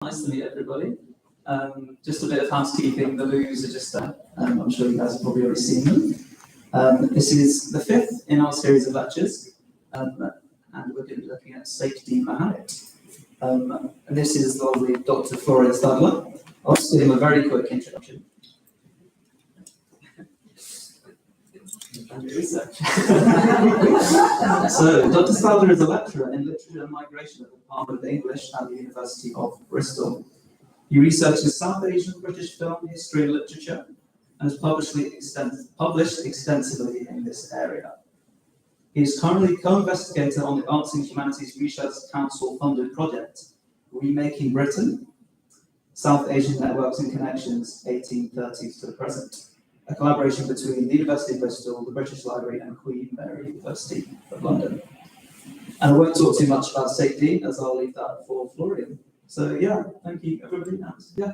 Nice to meet everybody. Just a bit of housekeeping. The loos are just there. I'm sure you guys have probably already seen them. This is the fifth in our series of lectures, and we're going to be looking at Sake Dean Mohamed. And this is the lovely Dr. Florian Stadtler. I'll just give him a very quick introduction. Research. So, Dr. Stadtler is a lecturer in literature and migration at the Department of English at the University of Bristol. He researches South Asian British film history and literature and has published extensively in this area. He is currently co-investigator on the Arts and Humanities Research Council funded project, Remaking Britain, South Asian Networks and Connections, 1830s to the present, a collaboration between the University of Bristol, the British Library and Queen Mary University of London. And I won't talk too much about Sake Dean, as I'll leave that for Florian. So yeah, thank you everybody. Yeah.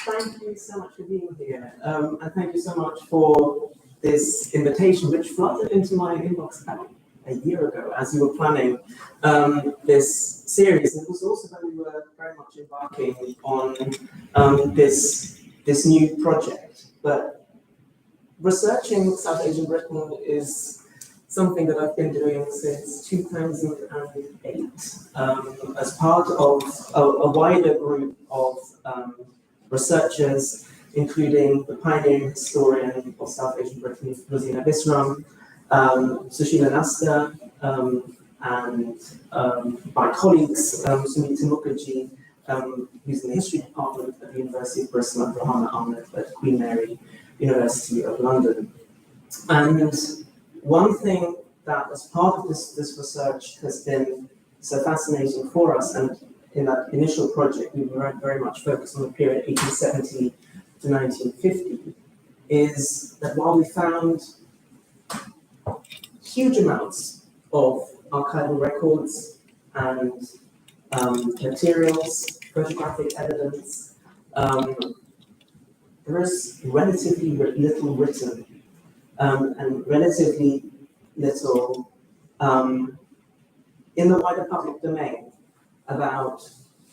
Thank you so much for being here, and thank you so much for this invitation, which flooded into my inbox about a year ago as you were planning this series. It was also when we were very much embarking on this new project. But researching South Asian Britain is something that I've been doing since 2008 as part of a wider group of researchers, including the pioneering historian of South Asian Britain, Rosina Bisram, Sushila Nasta, and my colleagues, Sumita Mukherjee, who's in the history department at the University of Bristol, and Rohana Ahmed at Queen Mary University of London. And one thing that, as part of this research, has been so fascinating for us, and in that initial project, we were very much focused on the period 1870 to 1950, is that while we found huge amounts of archival records and materials, photographic evidence, there is relatively little written and relatively little in the wider public domain about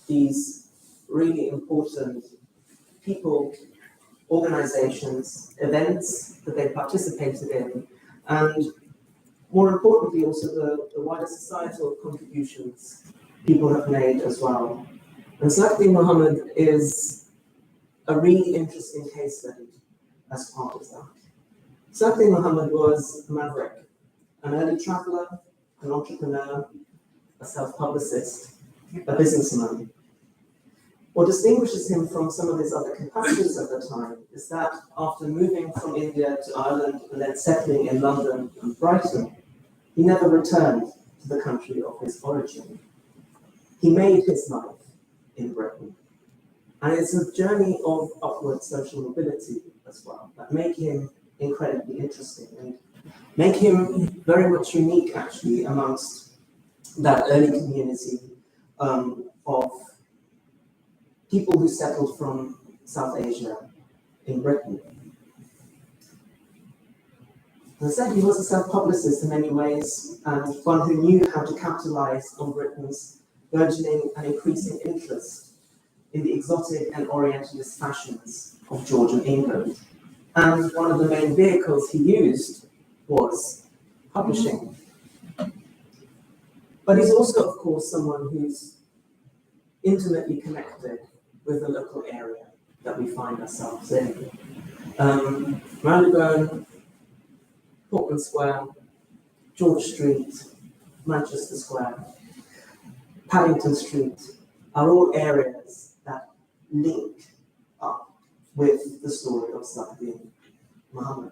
these really important people, organizations, events that they participated in, and more importantly also the wider societal contributions people have made as well. And Sake Dean Mohamed is a really interesting case study as part of that. Sake Dean Mohamed was a maverick, an early traveler, an entrepreneur, a self-publicist, a businessman. What distinguishes him from some of his other compatriots at the time is that after moving from India to Ireland and then settling in London and Brighton, he never returned to the country of his origin. He made his life in Britain. And it's a journey of upward social mobility as well that make him incredibly interesting and make him very much unique, actually, amongst that early community of people who settled from South Asia in Britain. As I said, he was a self-publicist in many ways, and one who knew how to capitalize on Britain's burgeoning and increasing interest in the exotic and orientalist fashions of Georgian England. And one of the main vehicles he used was publishing. But he's also, of course, someone who's intimately connected with the local area that we find ourselves in. Marylebone, Portman Square, George Street, Manchester Square, Paddington Street are all areas that link up with the story of Sake Dean Mohamed.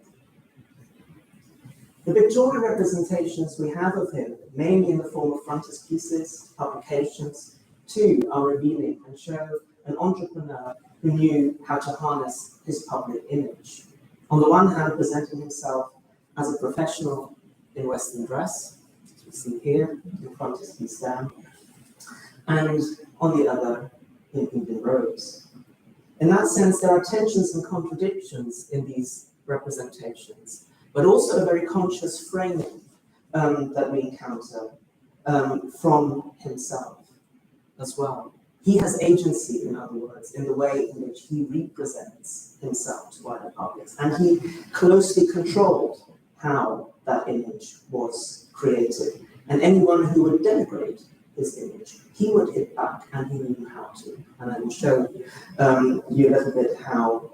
The Victorian representations we have of him, mainly in the form of frontispieces, publications, too are revealing and show an entrepreneur who knew how to harness his public image. On the one hand, presenting himself as a professional in Western dress, as we see here, in frontispiece down, and on the other, in Indian robes. In that sense, there are tensions and contradictions in these representations, but also a very conscious framing that we encounter from himself as well. He has agency, in other words, in the way in which he represents himself to wider publics, and he closely controlled how that image was created. And anyone who would denigrate his image, he would hit back, and he knew how to. And I will show you a little bit how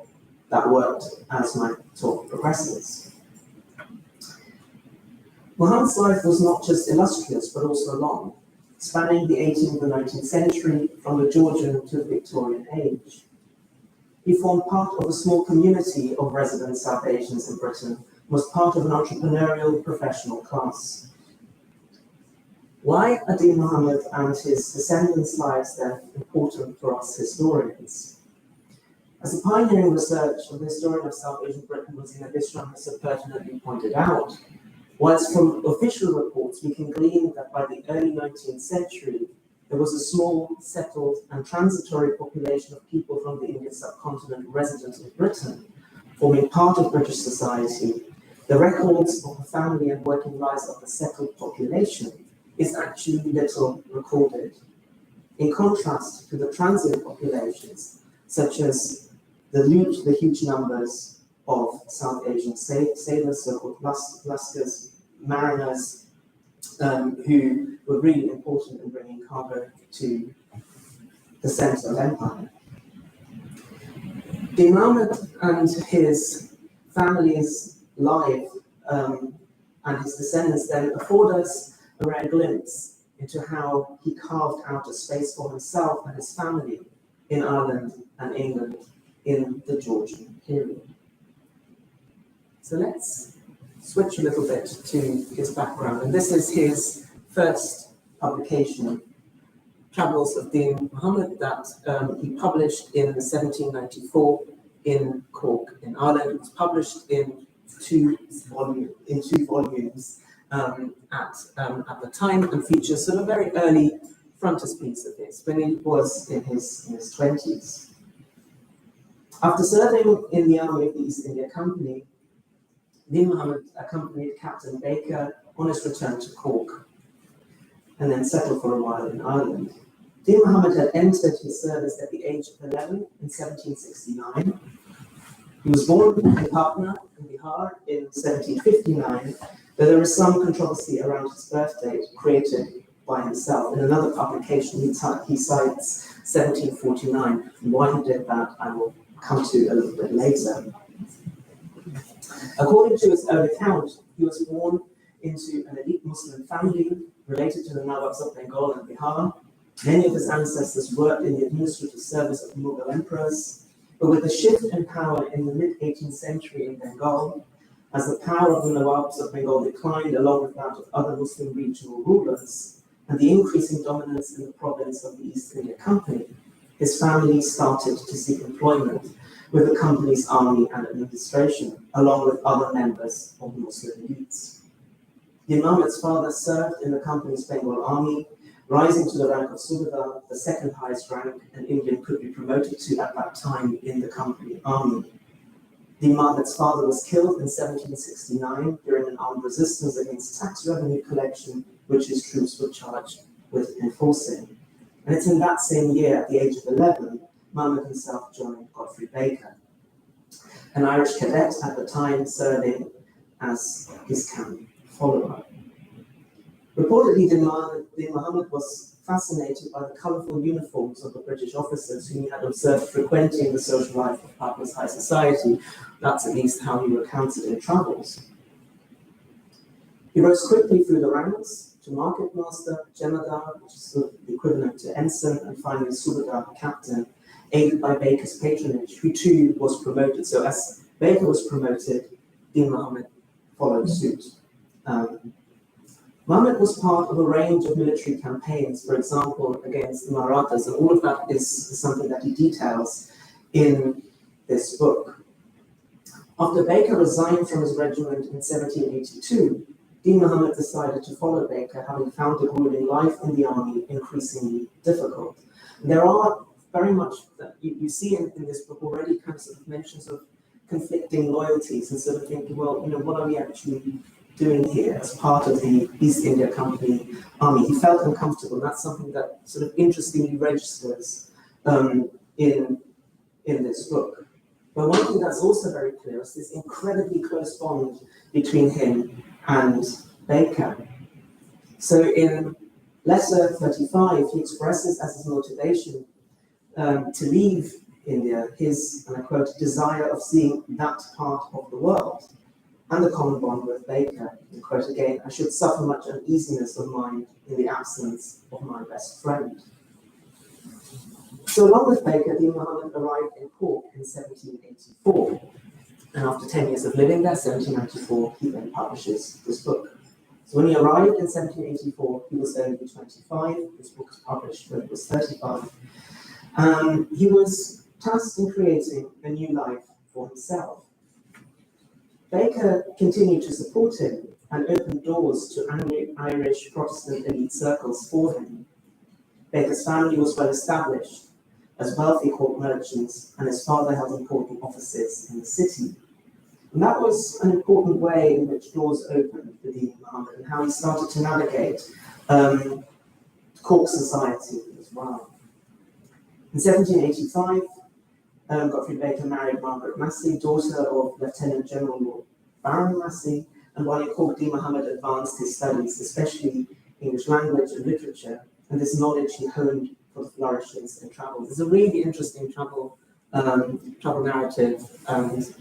that worked as my talk progresses. Muhammad's life was not just illustrious, but also long, spanning the 18th and 19th century from the Georgian to the Victorian age. He formed part of a small community of resident South Asians in Britain, was part of an entrepreneurial professional class. Why are Dean Mohamed and his descendants' lives then important for us historians? As the pioneering research of the historian of South Asian Britain, Livestream, has so pertinently pointed out, whilst from official reports we can glean that by the early 19th century, there was a small, settled and transitory population of people from the Indian subcontinent resident in Britain, forming part of British society, the records of the family and working lives of the settled population is actually little recorded. In contrast to the transient populations, such as the huge numbers of South Asian sailors, so-called Lascars, mariners, who were really important in bringing cargo to the centre of empire. Dean Mohamed and his family's life and his descendants then afford us a rare glimpse into how he carved out a space for himself and his family in Ireland and England in the Georgian period. So let's switch a little bit to his background. And this is his first publication, Travels of Dean Mohamed, that he published in 1794 in Cork in Ireland. It was published in two volumes at the time, and features sort of very early frontispiece of his when he was in his 20s. After serving in the army of the East India Company, Dean Mohamed accompanied Captain Baker on his return to Cork and then settled for a while in Ireland. Dean Mohamed had entered his service at the age of 11 in 1769. He was born in Patna in Bihar in 1759, but there is some controversy around his birth date created by himself. In another publication, he cites 1749. And why he did that, I will come to a little bit later. According to his own account, he was born into an elite Muslim family related to the Nawabs of Bengal and Bihar. Many of his ancestors worked in the administrative service of Mughal emperors, but with the shift in power in the mid-18th century in Bengal, as the power of the Nawabs of Bengal declined along with that of other Muslim regional rulers, and the increasing dominance in the province of the East India Company, his family started to seek employment with the company's army and administration, along with other members of the Muslim elites. Dean Mohamed's father served in the company's Bengal army, rising to the rank of Subedar, the second highest rank an Indian could be promoted to at that time in the company army. Dean Mohamed's father was killed in 1769 during an armed resistance against tax revenue collection, which his troops were charged with enforcing. And it's in that same year, at the age of 11, Mohamed himself joined Godfrey Baker, an Irish cadet at the time serving as his camp follower. Reportedly, Dean Mohamed was fascinated by the colourful uniforms of the British officers whom he had observed frequenting the social life of Patna's high society. That's at least how he recounts it in Travels. He rose quickly through the ranks to market master, jemadar, which is sort of the equivalent to ensign, and finally subedar, captain, aided by Baker's patronage, who too was promoted. So as Baker was promoted, Dean Mohamed followed suit. Mohamed was part of a range of military campaigns, for example, against the Marathas, and all of that is something that he details in this book. After Baker resigned from his regiment in 1782, Dean Mohamed decided to follow Baker, having found the ruling life in the army increasingly difficult. And there are very much that you see in this book already kind of mentions of conflicting loyalties and sort of thinking, well, what are we actually doing here as part of the East India Company army. He felt uncomfortable, and that's something that sort of interestingly registers in this book. But one thing that's also very clear is this incredibly close bond between him and Baker. So in letter 35, he expresses as his motivation to leave India his, and I quote, desire of seeing that part of the world, and the common bond with Baker. And quote again, I should suffer much uneasiness of mind in the absence of my best friend. So along with Baker, Dean Mohamed arrived in Cork in 1784. And after 10 years of living there, 1794, he then publishes this book. So when he arrived in 1784, he was only 25. This book was published when he was 35. He was tasked in creating a new life for himself. Baker continued to support him and opened doors to Irish Protestant elite circles for him. Baker's family was well established as wealthy court merchants, and his father held important offices in the city. And that was an important way in which doors opened for Dean Mohamed and how he started to navigate court society as well. In 1785, Godfrey Baker married Margaret Massey, daughter of Lieutenant General Lord Baron Massey, and while in Cork, Dean Mohamed advanced his studies, especially English language and literature, and this knowledge he honed for the flourishes in travel. There's a really interesting travel narrative and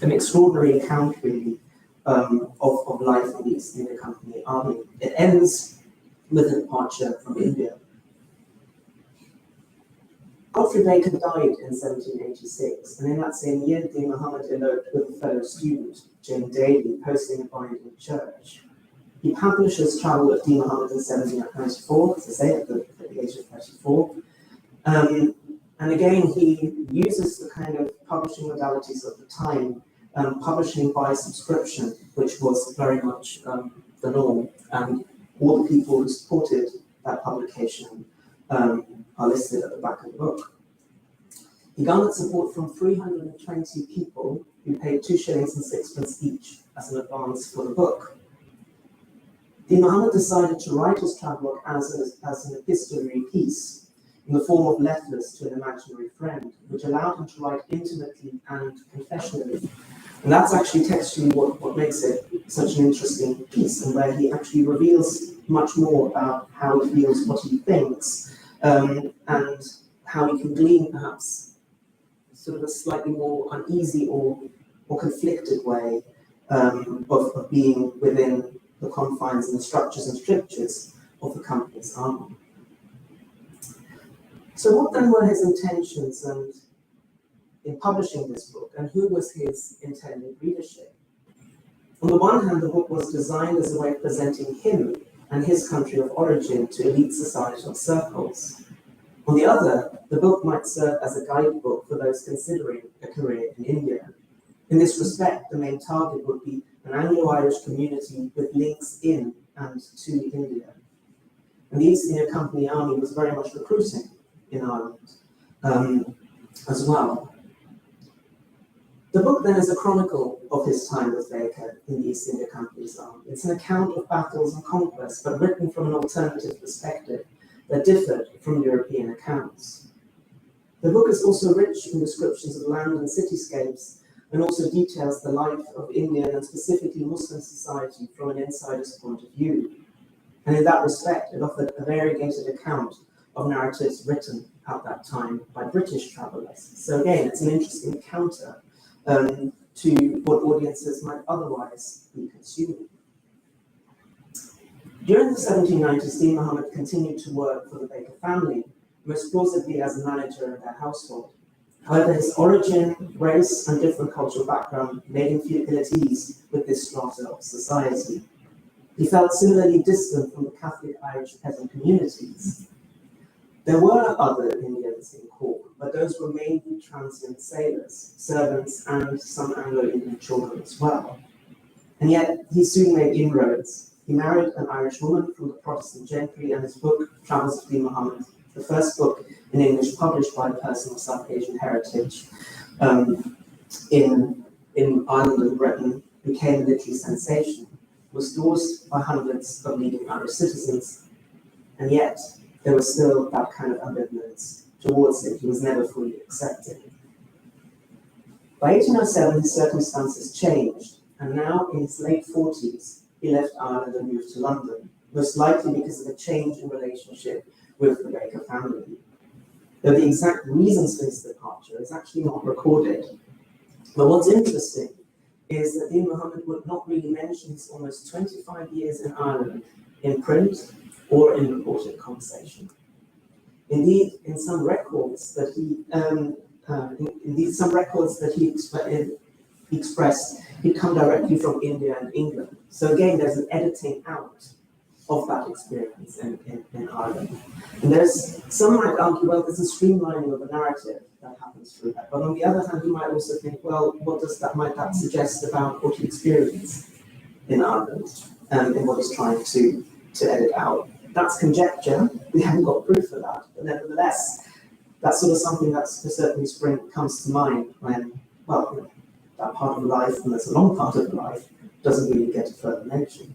an extraordinary account, really, of life in the East India Company army. It ends with a departure from India. Godfrey Baker died in 1786, and in that same year, Dean Mohamed eloped with a fellow student, Jane Daly, posting a bind in church. He publishes Travel of Dean Mohamed in 1794, as I say, at the age of 34. And again, he uses the kind of publishing modalities of the time, publishing by subscription, which was very much the norm. And all the people who supported that publication are listed at the back of the book. He garnered support from 320 people who paid 2 shillings and 6pence each as an advance for the book. Dean Mohamed decided to write his travelogue as an epistolary piece in the form of letters to an imaginary friend, which allowed him to write intimately and confessionally. And that's actually textually what makes it such an interesting piece, and where he actually reveals much more about how he feels, what he thinks, and how he can glean perhaps sort of a slightly more uneasy or conflicted way of being within the confines and the structures and strictures of the company's army. So what then were his intentions in publishing this book, and who was his intended readership? On the one hand, the book was designed as a way of presenting him and his country of origin to elite societal circles. On the other, the book might serve as a guidebook for those considering a career in India. In this respect, the main target would be an Anglo-Irish community with links in and to India. And the East India Company Army was very much recruiting in Ireland as well. The book then is a chronicle of his time with Baker in the East India Company's army. It's an account of battles and conquests, but written from an alternative perspective that differed from European accounts. The book is also rich in descriptions of land and cityscapes, and also details the life of Indian and specifically Muslim society from an insider's point of view. And in that respect, it offered a variegated account of narratives written at that time by British travellers. So again, it's an interesting counter to what audiences might otherwise be consuming. During the 1790s, Dean Mohamed continued to work for the Baker family, most plausibly as a manager in their household. However, his origin, race, and different cultural background made him feel ill at ease with this strata of society. He felt similarly distant from the Catholic Irish peasant communities. There were other Indians in Cork, but those were mainly transient sailors, servants, and some Anglo-Indian children as well. And yet, he soon made inroads. He married an Irish woman from the Protestant gentry, and his book, Travels of Dean Mohamed, the first book in English published by a person of South Asian heritage in Ireland and Britain, became a literary sensation. was endorsed by hundreds of leading Irish citizens, and yet there was still that kind of ambivalence towards it. He was never fully accepted. By 1807, his circumstances changed, and now in his late 40s, he left Ireland and moved to London, most likely because of a change in relationship with the Baker family. Though the exact reasons for his departure is actually not recorded. But what's interesting is that Dean Mohamed would not really mention his almost 25 years in Ireland in print or in reported conversation. Indeed, in some records that he expressed, he'd come directly from India and England. So again, there's an editing out of that experience in Ireland. And there's, some might argue, well, there's a streamlining of the narrative that happens through that. But on the other hand, you might also think, well, might that suggest about what he experienced in Ireland and what he's trying to edit out? That's conjecture. We haven't got proof of that. But nevertheless, that's sort of something that certainly comes to mind when, well, that part of life, and there's a long part of life, doesn't really get a further mention.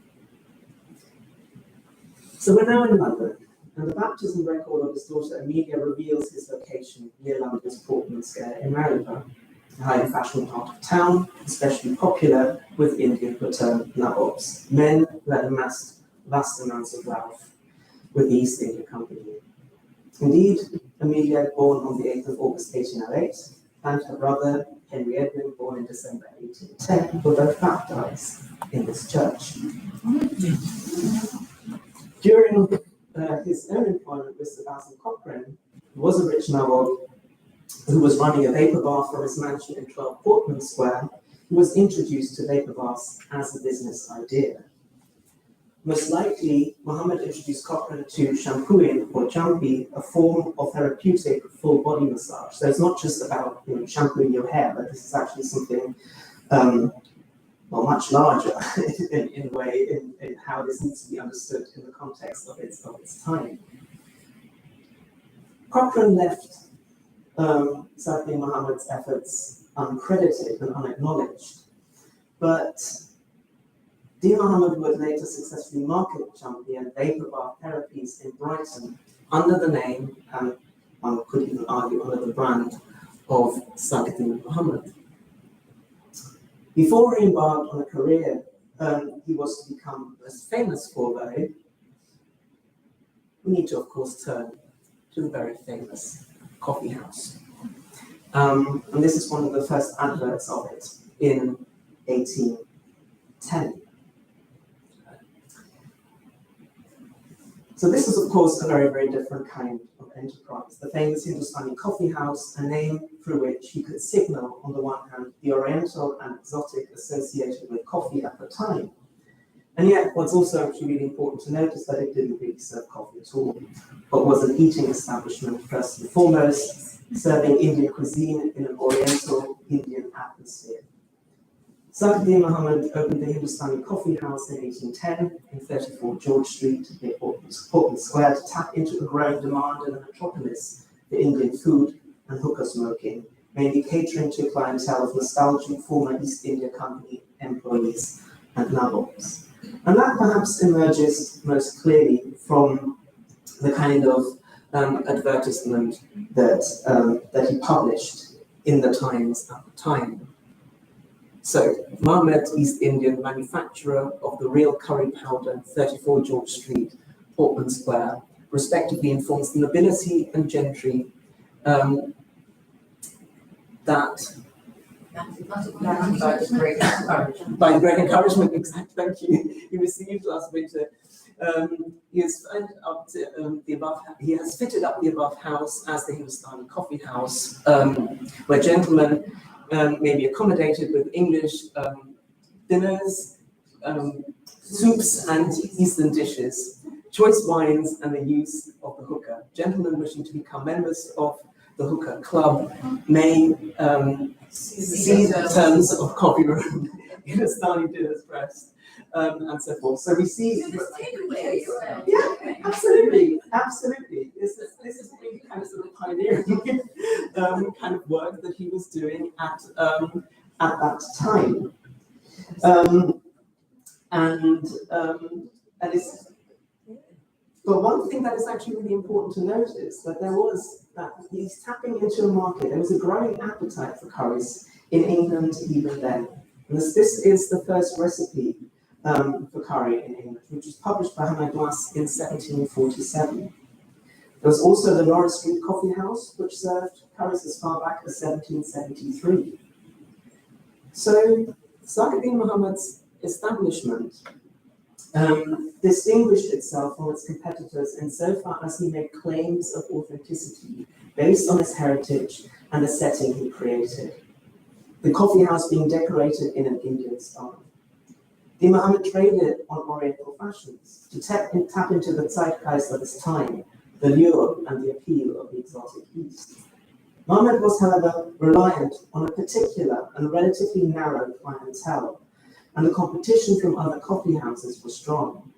So we're now in London, and the baptism record of his daughter Amelia reveals his location near London's Portman Square in Marylebone, a highly fashionable part of town, especially popular with Indian paternal nabobs, men who had amassed vast amounts of wealth with the East India Company. Indeed, Amelia, born on the 8th of August 1808, and her brother, Henry Edwin, born in December 1810, were both baptized in this church. During his own employment with Sir Basil Cochrane, who was a rich nabob who was running a vapour bath from his mansion in 12 Portman Square, he was introduced to vapour baths as a business idea. Most likely, Mohamed introduced Cochrane to shampooing or jampi, a form of therapeutic full body massage. So it's not just about shampooing your hair, but this is actually something much larger in a way in how this needs to be understood in the context of its time. Cochrane left Sake Dean Mohamed's efforts uncredited and unacknowledged, but Dean Mohamed would later successfully market jampi and vapour bath therapies in Brighton under the name, and one could even argue under the brand, of Sake Dean Mohamed. Before he embarked on a career he was to become most famous for, though, we need to, of course, turn to the very famous coffee house. And this is one of the first adverts of it in 1810. So this is, of course, a very, very different kind of enterprise. The famous Hindustani coffee house, a name through which he could signal, on the one hand, the oriental and exotic associated with coffee at the time. And yet, what's also actually really important to note is that it didn't really serve coffee at all, but was an eating establishment first and foremost, serving Indian cuisine in an oriental Indian atmosphere. Sake Dean Mohamed opened the Hindustani Coffee House in 1810 in 34 George Street near Portman Square to tap into a growing demand in the metropolis for Indian food and hookah smoking, mainly catering to a clientele of nostalgic former East India Company employees and nabobs. And that perhaps emerges most clearly from the kind of advertisement that he published in the Times at the time. So, Mohamed, East Indian, manufacturer of the real curry powder, 34 George Street, Portman Square, respectively informs the nobility and gentry that by the great encouragement, exactly, thank you, he received last winter. He has fitted up the above house as the Hindustani Coffee House, where gentlemen may be accommodated with English dinners, soups and Eastern dishes, choice wines and the use of the hookah. Gentlemen wishing to become members of the hookah club may see the terms of coffee room, Hindustani dinners pressed, and so forth. So we see. Yeah, absolutely. This is really kind of sort of pioneering kind of work that he was doing at that time. And it's, but one thing that is actually really important to note is that he's tapping into a market. There was a growing appetite for curries in England even then. And this is the first recipe for curry in England, which was published by Mahomed in 1747. There was also the Norris Street Coffee House, which served curries as far back as 1773. So Sake Dean Mohamed's establishment distinguished itself from its competitors insofar as he made claims of authenticity based on his heritage and the setting he created. The coffee house being decorated in an Indian style. Dean Mohamed traded on Oriental fashions to tap into the zeitgeist of his time, the lure and the appeal of the exotic East. Mohamed was, however, reliant on a particular and relatively narrow clientele, and the competition from other coffee houses was strong.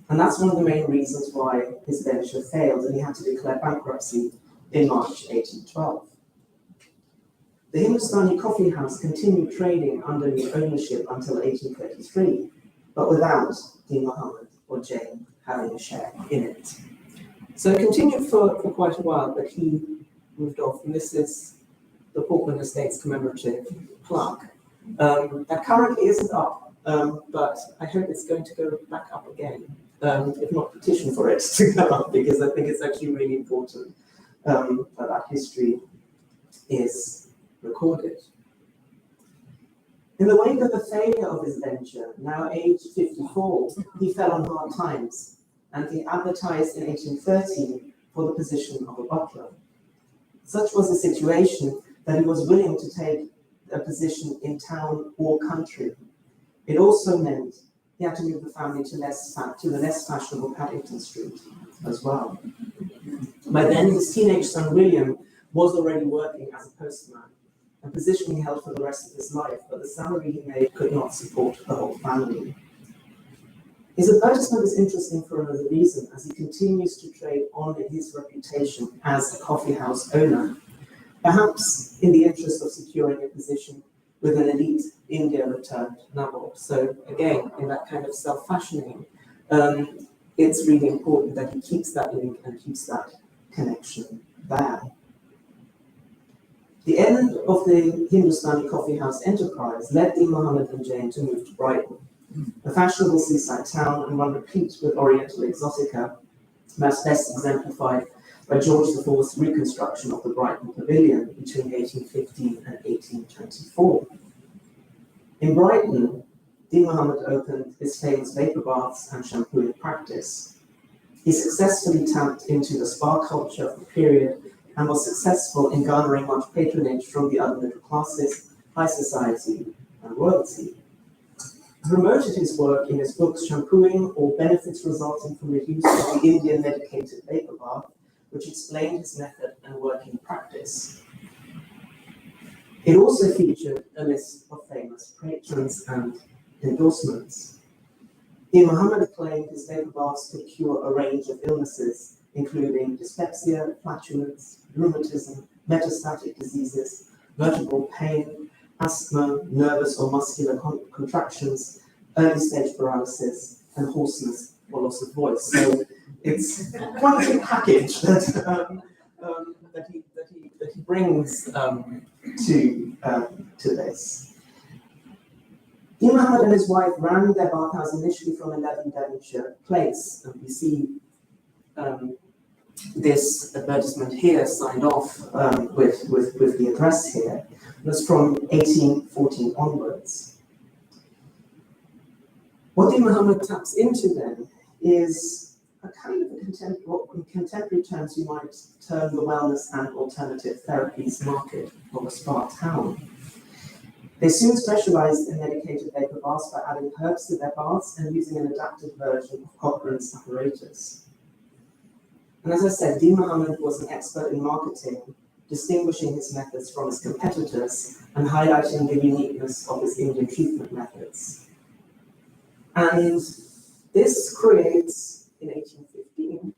And that's one of the main reasons why his venture failed, and he had to declare bankruptcy in March 1812. The Hindustani Coffee House continued trading under new ownership until 1833, but without Dean Mohamed or Jane having a share in it. So it continued for quite a while, but he moved off, and this is the Portland Estates commemorative plaque. That currently isn't up, but I hope it's going to go back up again, if not petition for it to go up, because I think it's actually really important that history is recorded. In the wake of the failure of his venture, now aged 54, he fell on hard times, and he advertised in 1813 for the position of a butler. Such was the situation that he was willing to take a position in town or country. It also meant he had to move the family to the less fashionable Paddington Street as well. By then, his teenage son William was already working as a postman, a position he held for the rest of his life, but the salary he made could not support the whole family. His advertisement is interesting for another reason, as he continues to trade on his reputation as a coffee house owner, perhaps in the interest of securing a position with an elite India-returned Nabob. So again, in that kind of self-fashioning, it's really important that he keeps that link and keeps that connection there. The end of the Hindustani Coffee House enterprise led Dean Mohamed and Jane to move to Brighton, a fashionable seaside town and one replete with Oriental exotica, that's best exemplified by George IV's reconstruction of the Brighton Pavilion between 1815 and 1824. In Brighton, Dean Mohamed opened his famous vapor baths and shampooing practice. He successfully tapped into the spa culture of the period and was successful in garnering much patronage from the other middle classes, high society, and royalty. He promoted his work in his books Shampooing or Benefits Resulting from the Use of the Indian Medicated Vapor Bath, which explained his method and working practice. It also featured a list of famous patrons and endorsements. Dean Mohamed claimed his vapor baths could cure a range of illnesses, including dyspepsia, flatulence, rheumatism, metastatic diseases, vertebral pain, asthma, nervous or muscular contractions, early-stage paralysis, and hoarseness or loss of voice. So it's quite a big package that he brings to this. Dean Mohamed and his wife ran their bathhouse initially from 11 Devonshire Place, and we see this advertisement here signed off with the address here. That's from 1814 onwards. What Dean Mohamed taps into then is a kind of what in contemporary terms you might term the wellness and alternative therapies market of a spa town. They soon specialized in medicated vapor baths by adding herbs to their baths and using an adapted version of Cochrane's apparatus. And as I said, Dean Mohamed was an expert in marketing, distinguishing his methods from his competitors and highlighting the uniqueness of his Indian treatment methods. And this creates, in 1815,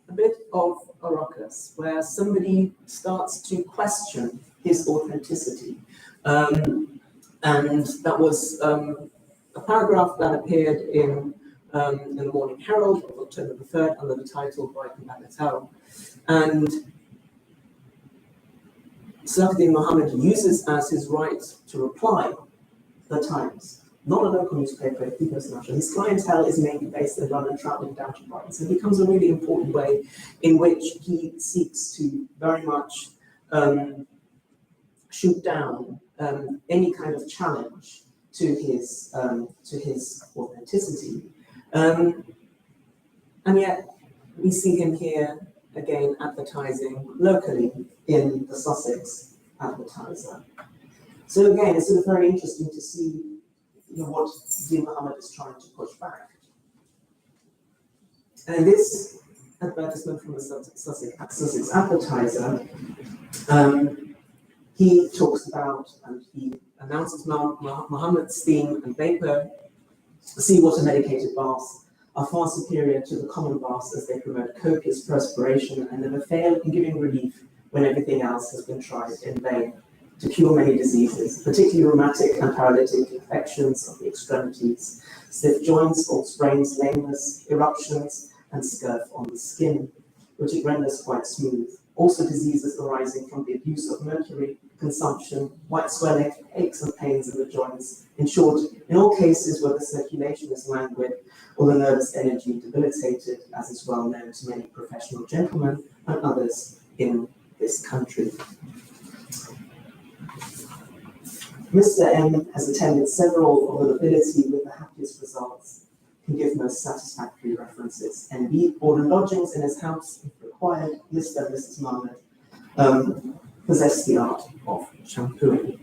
a bit of a ruckus where somebody starts to question his authenticity. And that was a a paragraph that appeared in the Morning Herald of October the 3rd under the title Brighton Bagatelle. And Sake Dean Mohamed uses as his right to reply the Times, not a local newspaper, international. His clientele is mainly based in London, travelling down to Brighton. So it becomes a really important way in which he seeks to very much shoot down any kind of challenge to his authenticity. And yet we see him here again advertising locally in the Sussex Advertiser. So again, it's sort of very interesting to see what Dean Mohamed is trying to push back. And this advertisement from the Sussex Advertiser, he talks about, and he announces Mohamed's theme and vapor, seawater medicated baths are far superior to the common baths as they promote copious perspiration and never fail in giving relief when everything else has been tried in vain to cure many diseases, particularly rheumatic and paralytic infections of the extremities, stiff joints, false sprains, lameness, eruptions, and scurf on the skin, which it renders quite smooth. Also diseases arising from the abuse of mercury, consumption, white swelling, aches and pains in the joints. In short, in all cases where the circulation is languid or the nervous energy debilitated, as is well known to many professional gentlemen and others in this country. Mr. M has attended several of the nobility with the happiest results, can give most satisfactory references, and be ordered lodgings in his house if required. Mr. and Mrs. Mohamed possess the art of shampooing.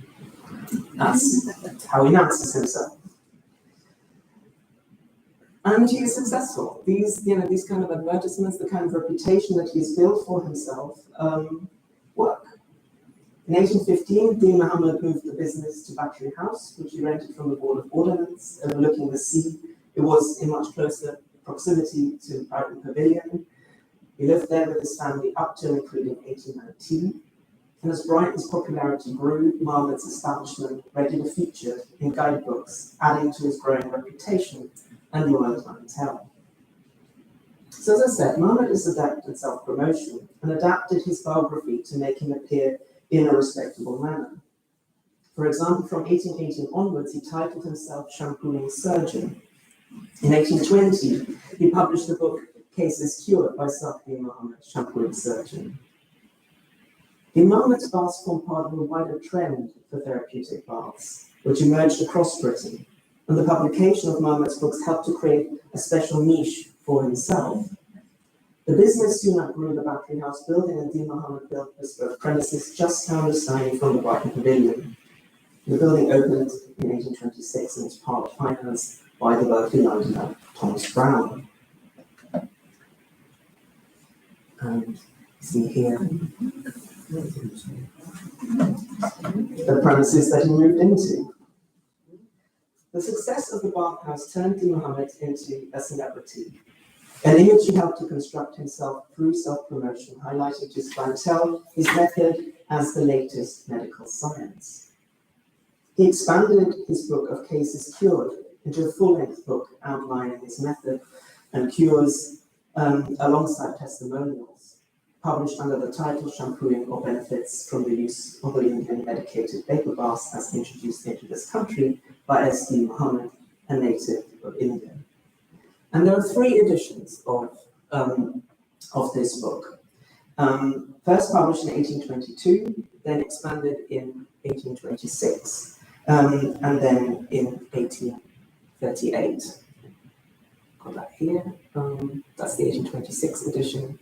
That's how he announces himself. And he is successful. These kind of advertisements, the kind of reputation that he's built for himself, work. In 1815, Dean Mohamed moved the business to Battery House, which he rented from the Board of Ordnance, overlooking the sea. It was in much closer proximity to Brighton Pavilion. He lived there with his family up to and including 1819. And as Brighton's popularity grew, Mohamed's establishment regularly featured in guidebooks, adding to his growing reputation and loyal clientele. So as I said, Mohamed is adept at self-promotion and adapted his biography to make him appear in a respectable manner. For example, from 1818 onwards, he titled himself Shampooing Surgeon. In 1820, he published the book Cases Cured by Sake Dean Mohamed, Shampooing Surgeon. Dean Mohamed's baths form part of a wider trend for therapeutic baths, which emerged across Britain, and the publication of Mohamed's books helped to create a special niche for himself. The business soon outgrew the Battery House building, and Dean Mohamed built bespoke premises just down the side from the Brighton Pavilion. The building opened in 1826 and was part financed by the wealthy Londoner Thomas Brown. And see here the premises that he moved into. The success of the bathhouse turned Dean Mohamed into a celebrity, an image he helped to construct himself through self-promotion, highlighting to his clientele his method as the latest medical science. He expanded his book of Cases Cured into a full-length book outlining his method and cures alongside testimonials, published under the title Shampooing or Benefits from the Use of the Indian Medicated Vapor Baths as Introduced into this Country by Sake Dean Mohamed, a native of India. And there are 3 editions of this book. First published in 1822, then expanded in 1826, and then in 1838. Got that here. That's the 1826 edition.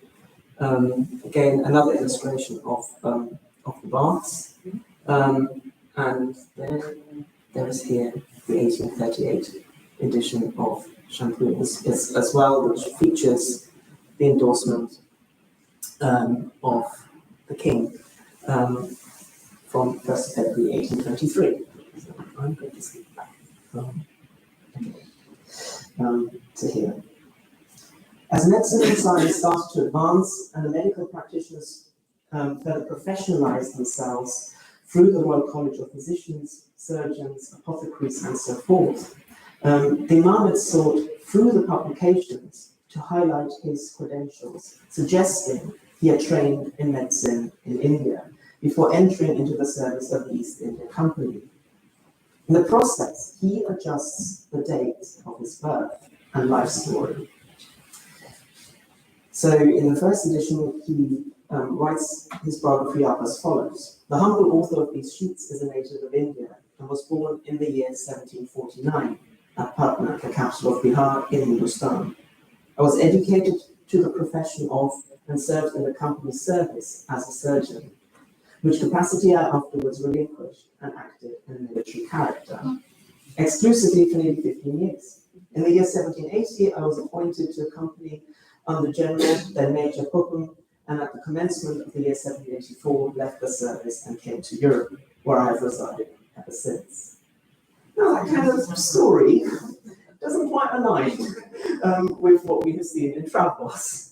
Again, another illustration of the baths. And then there is here the 1838 edition of Shampooing as well, which features the endorsement of the King from 1st February 1823. So I'm going to skip back to here. As medicine and science started to advance and the medical practitioners further professionalized themselves through the Royal College of Physicians, Surgeons, Apothecaries, and so forth, Dean Mohamed sought through the publications to highlight his credentials, suggesting he had trained in medicine in India before entering into the service of the East India Company. In the process, he adjusts the date of his birth and life story. So in the first edition, he writes his biography up as follows. The humble author of these sheets is a native of India and was born in the year 1749 at Patna, the capital of Bihar in Hindustan. I was educated to the profession of and served in the company's service as a surgeon, which capacity I afterwards relinquished and acted in a military character, exclusively for nearly 15 years. In the year 1780, I was appointed to accompany under General, then Major Hukum, and at the commencement of the year 1784, left the service and came to Europe, where I have resided ever since. Now, that kind of story doesn't quite align with what we have seen in Travels.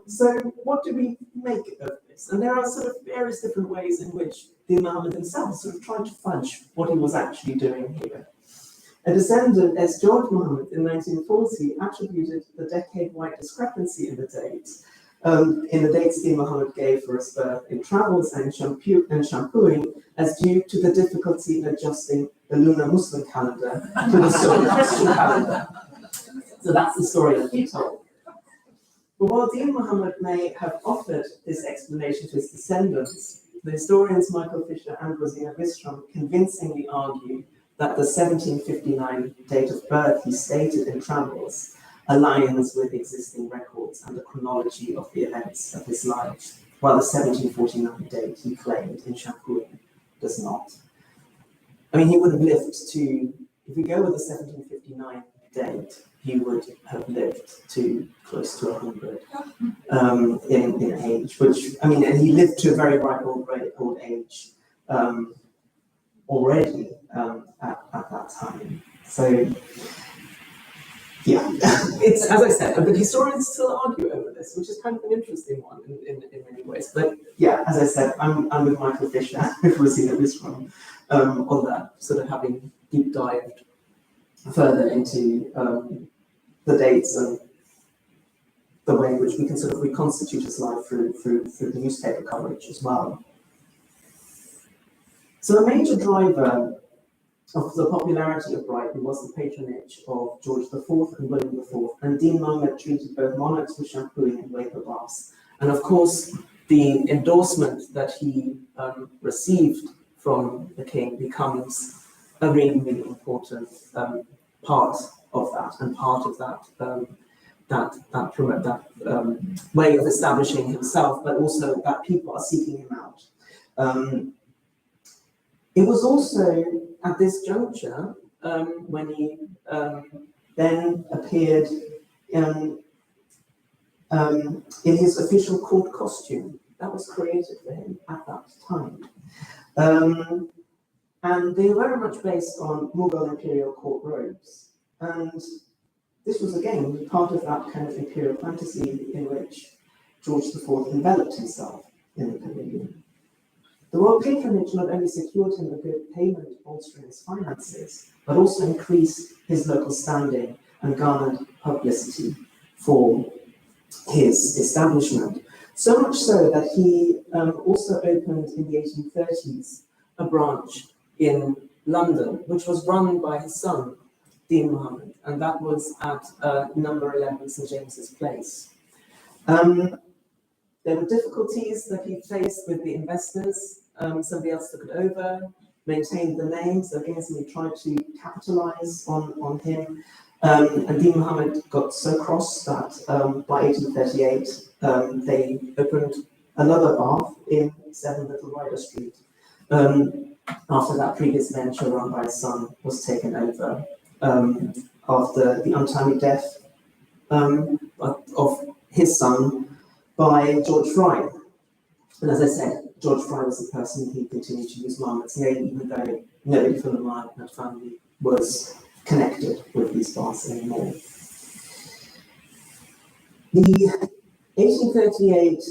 So what do we make of this? And there are sort of various different ways in which Dean Mohamed himself sort of tried to fudge what he was actually doing here. A descendant, S. George Mohamed, in 1940, attributed the decade-wide discrepancy in the dates Dean Mohamed gave for his birth in Travels and shampooing as due to the difficulty in adjusting the lunar Muslim calendar to the solar Christian calendar. So that's the story that he told. But while Dean Mohamed may have offered this explanation to his descendants, the historians Michael Fisher and Rosina Vistrom convincingly argue that the 1759 date of birth he stated in Travels aligns with existing records and the chronology of the events of his life, while the 1749 date he claimed in shampooing does not. I mean, he would have lived to, if we go with the 1759 date, he would have lived to close to 100 in age, which, I mean, and he lived to a very ripe old age already at that time. So, yeah, it's, as I said, but historians still argue over this, which is kind of an interesting one in many ways. But yeah, as I said, I'm with Michael Fisher, with Rosina Vistrom, on that, sort of having deep dived further into the dates and the way in which we can sort of reconstitute his life through the newspaper coverage as well. So a major driver of the popularity of Brighton was the patronage of George IV and William IV, and Dean Mohamed treated both monarchs with shampooing and vapor baths. And of course, the endorsement that he received from the king becomes a really, really important part of that, and part of that way of establishing himself, but also that people are seeking him out. It was also at this juncture when he then appeared in his official court costume that was created for him at that time. And they were very much based on Mughal imperial court robes. And this was, again, part of that kind of imperial fantasy in which George IV enveloped himself in the pavilion. The royal patronage not only secured him a good payment bolstering his finances, but also increased his local standing and garnered publicity for his establishment. So much so that he also opened in the 1830s a branch in London, which was run by his son, Dean Mohamed, and that was at number 11 St James's Place. There were difficulties that he faced with the investors. Somebody else took it over, maintained the name, so again, somebody tried to capitalize on him. And Dean Mohamed got so cross that by 1838, they opened another bath in 7 Little Rider Street. After that previous venture run by his son was taken over after the untimely death of his son by George Fry. And as I said, George Fry was the person who continued to use Mohamed's name, even though nobody from the Mohammed family was connected with these baths anymore. The 1838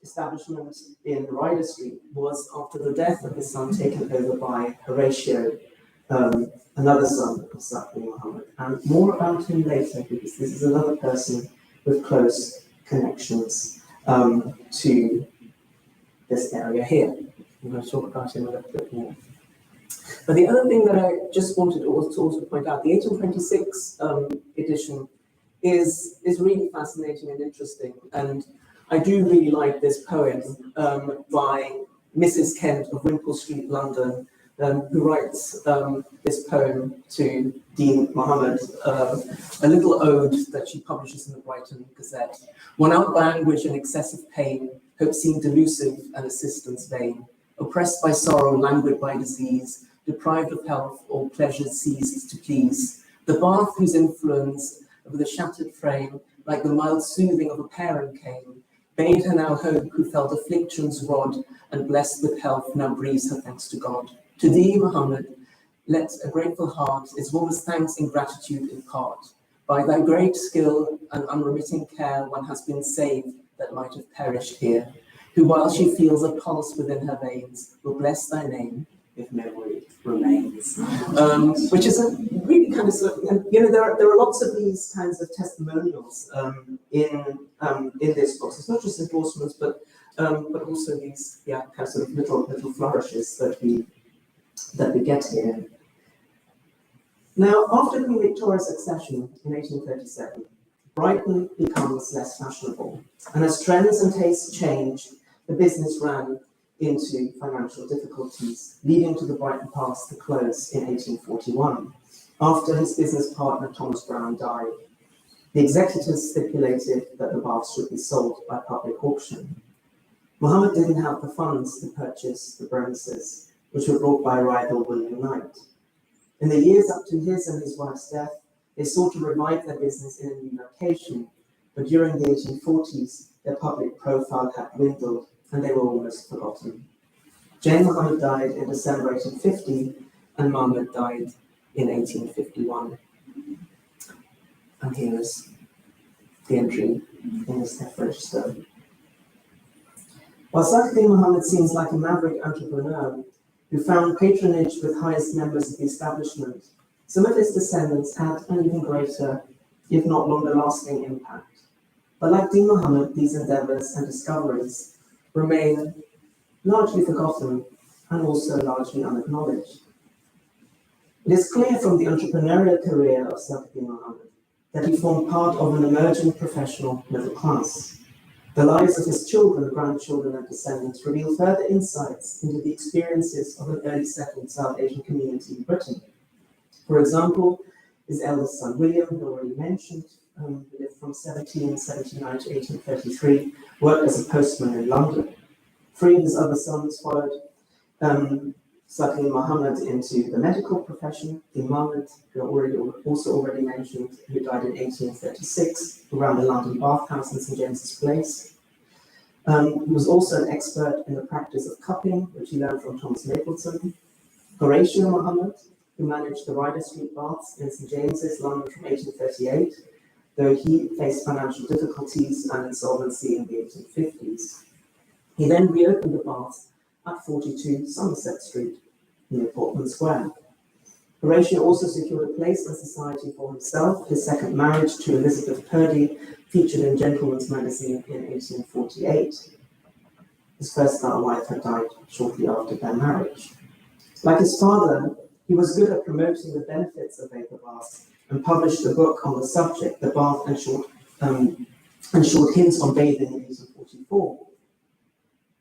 establishment in Ryder Street was, after the death of his son, taken over by Horatio another son of Sake Dean Mohamed, and more about him later, because this is another person with close connections to this area here. I'm going to talk about him a little bit more. But the other thing that I just wanted to also point out, the 1826 edition is really fascinating and interesting, and I do really like this poem by Mrs. Kent of Wimpole Street, London, who writes this poem to Dean Mohamed, a little ode that she publishes in the Brighton Gazette. Worn out by anguish and excessive pain, hope seemed delusive and assistance vain. Oppressed by sorrow, languid by disease, deprived of health, all pleasures ceased to please. The bath whose influence over the shattered frame, like the mild soothing of a parent came, bade her now hope who felt affliction's rod, and blessed with health now breathes her thanks to God. To thee, Mohammed, let a grateful heart its warmest thanks and gratitude impart. By thy great skill and unremitting care, one has been saved that might have perished here, who while she feels a pulse within her veins, will bless thy name if memory remains. Which is a really kind of and there are lots of these kinds of testimonials in this book. It's not just endorsements, but also these kind of sort of little flourishes that we get here. Now, after Queen Victoria's accession in 1837, Brighton becomes less fashionable, and as trends and tastes change, the business ran into financial difficulties, leading to the Brighton Pass to close in 1841, after his business partner Thomas Brown died. The executors stipulated that the baths should be sold by public auction. Mohammed didn't have the funds to purchase the premises, which were bought by rival William Knight. In the years up to his and his wife's death, they sought to revive their business in a new location, but during the 1840s, their public profile had dwindled and they were almost forgotten. Jane Mohammed died in December 1850, and Mohammed died in 1851. And here is the entry in his death register. While Sake Dean Mohamed seems like a maverick entrepreneur who found patronage with highest members of the establishment, some of his descendants had an even greater, if not longer-lasting impact. But like Dean Mohamed, these endeavours and discoveries remain largely forgotten and also largely unacknowledged. It is clear from the entrepreneurial career of Sake Dean Mohamed that he formed part of an emerging professional middle class. The lives of his children, grandchildren, and descendants reveal further insights into the experiences of an early settled South Asian community in Britain. For example, his eldest son, William, who already mentioned, lived from 1779 to 1833, worked as a postman in London. Three of his other sons followed Sake Dean Mohamed into the medical profession. Dean Mohamed, who already mentioned, who died in 1836, who ran the London bathhouse in St James's Place. He was also an expert in the practice of cupping, which he learned from Thomas Mapleton. Horatio Mohammed, who managed the Ryder Street baths in St James's, London from 1838, though he faced financial difficulties and insolvency in the 1850s. He then reopened the baths at 42 Somerset Street, near Portman Square. Horatio also secured a place in society for himself. His second marriage to Elizabeth Purdy featured in Gentleman's Magazine in 1848. His first wife had died shortly after their marriage. Like his father, he was good at promoting the benefits of vapor baths and published a book on the subject, The Bath and Short Hints on Bathing, in 1844.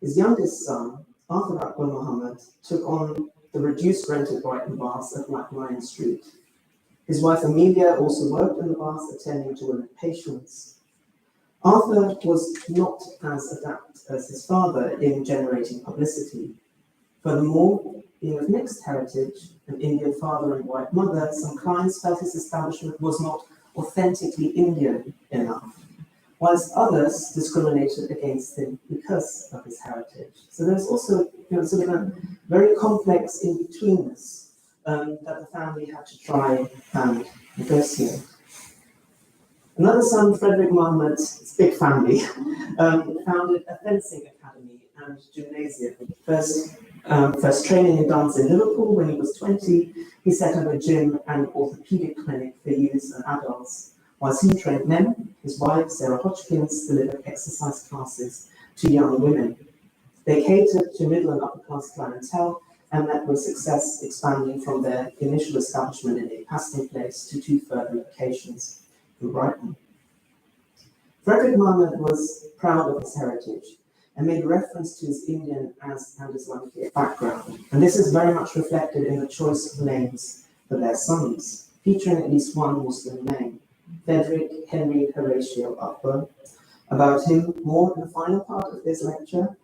His youngest son, Arthur Akbar Mohammed, took on the reduced rented Brighton baths at Black Lion Street. His wife Amelia also worked in the baths, attending to women patients. Arthur was not as adept as his father in generating publicity. Furthermore, being of mixed heritage, an Indian father and white mother, some clients felt his establishment was not authentically Indian enough, whilst others discriminated against him because of his heritage. So there's also sort of a very complex in-betweenness that the family had to try and negotiate. Another son, Frederick Mohammed, it's a big family, founded a fencing academy and gymnasium, first First training in dance in Liverpool when he was 20, he set up a gym and orthopedic clinic for youths and adults. Whilst he trained men, his wife, Sarah Hodgkins, delivered exercise classes to young women. They catered to middle and upper class clientele and met with success, expanding from their initial establishment in a Paston Place to 2 further locations in Brighton. Frederick Mohamed was proud of his heritage and made reference to his Indian and Islamic background. And this is very much reflected in the choice of names for their sons, featuring at least one Muslim name, Frederick Henry Horatio Akbar. About him more in the final part of this lecture.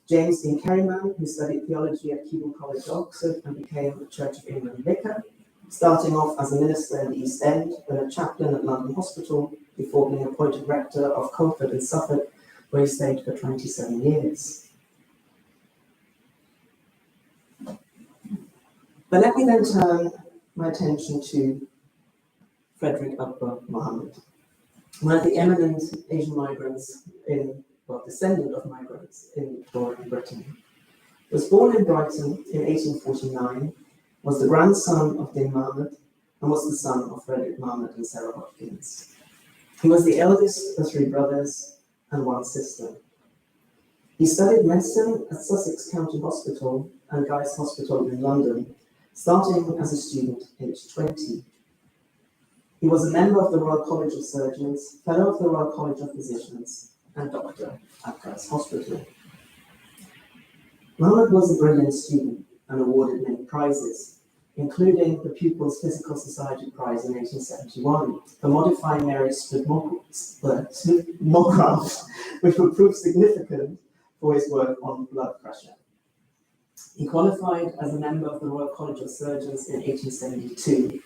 James Dean Kerryman, who studied theology at Keble College, Oxford, and became a Church of England vicar, starting off as a minister in the East End, then a chaplain at London Hospital, before being appointed rector of Colford in Suffolk, where he stayed for 27 years. But let me then turn my attention to Frederick Akbar Mohamed, one of the eminent Asian migrants descendant of migrants in Britain. Was born in Brighton in 1849, was the grandson of Dean Mohamed, and was the son of Frederick Mohamed and Sarah Hodgkins. He was the eldest of 3 brothers and 1 sister. He studied medicine at Sussex County Hospital and Guy's Hospital in London, starting as a student aged 20. He was a member of the Royal College of Surgeons, fellow of the Royal College of Physicians, and doctor at Guy's Hospital. Mohamed was a brilliant student and awarded many prizes, including the Pupils Physical Society Prize in 1871 for modifying Mary's Smith-Morgraph, which would prove significant for his work on blood pressure. He qualified as a member of the Royal College of Surgeons in 1872,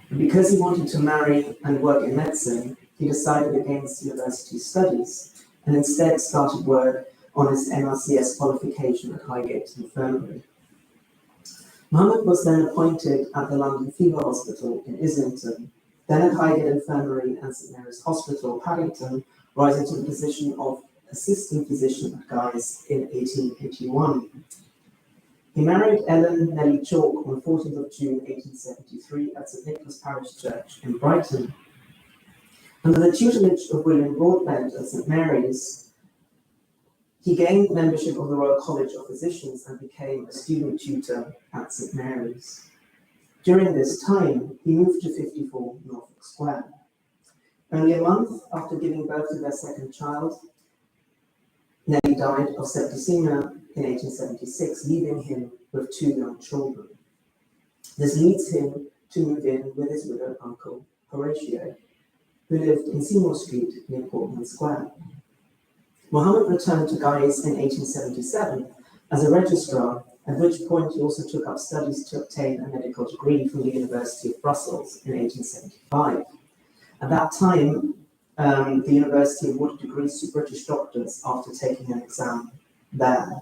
and because he wanted to marry and work in medicine, he decided against university studies and instead started work on his MRCS qualification at Highgate Infirmary. Mohamed was then appointed at the London Fever Hospital in Islington, then at Highgate Infirmary and St Mary's Hospital, Paddington, rising to the position of assistant physician at Guy's in 1881. He married Ellen Nellie Chalk on 14th of June 1873 at St Nicholas Parish Church in Brighton. Under the tutelage of William Broadbent at St Mary's, he gained membership of the Royal College of Physicians and became a student tutor at St Mary's. During this time, he moved to 54 Norfolk Square. Only a month after giving birth to their second child, Nellie died of septicemia in 1876, leaving him with 2 young children. This leads him to move in with his widowed uncle, Horatio, who lived in Seymour Street near Portman Square. Mohamed returned to Guy's in 1877 as a registrar, at which point he also took up studies to obtain a medical degree from the University of Bristol in 1875. At that time, the university awarded degrees to British doctors after taking an exam there.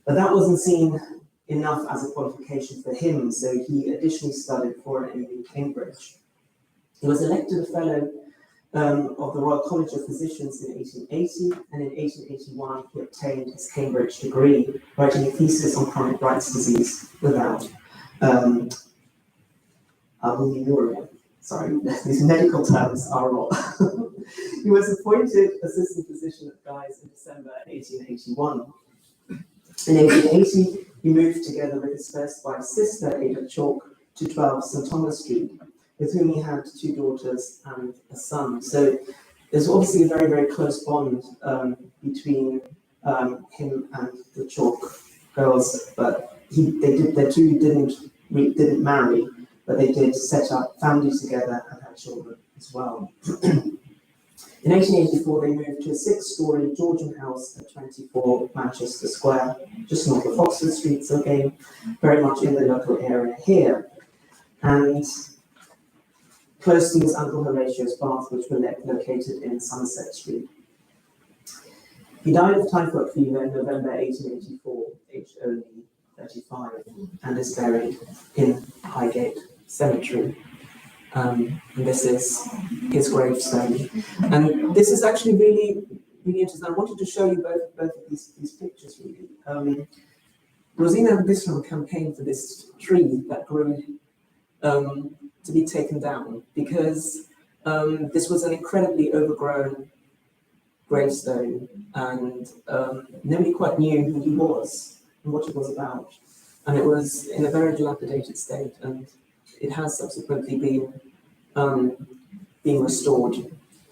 But that wasn't seen enough as a qualification for him, so he additionally studied for an MA in Cambridge. He was elected a fellow of the Royal College of Physicians in 1880, and in 1881 he obtained his Cambridge degree, writing a thesis on chronic Bright's disease without albuminuria. Sorry, these medical terms are a lot. He was appointed assistant physician at Guy's in December 1881. In 1880, he moved together with his first wife's sister, Ada Chalk, to 12 St Thomas Street, with whom he had 2 daughters and a son. So there's obviously a very, very close bond between him and the Chalk girls, but the 2 didn't marry, but they did set up families together and had children as well. In 1884, they moved to a 6-storey Georgian house at 24 Manchester Square, just north of Oxford Street, so again, very much in the local area here. And close to his uncle Horatio's bath, which were located in Somerset Street. He died of typhoid fever in November 1884, aged only 35, and is buried in Highgate Cemetery. And this is his gravestone. And this is actually really, really interesting. I wanted to show you both of these pictures, really. Rosina Bisram campaigned for this tree that grew to be taken down because this was an incredibly overgrown gravestone, and nobody quite knew who he was and what it was about. And it was in a very dilapidated state, and it has subsequently been restored.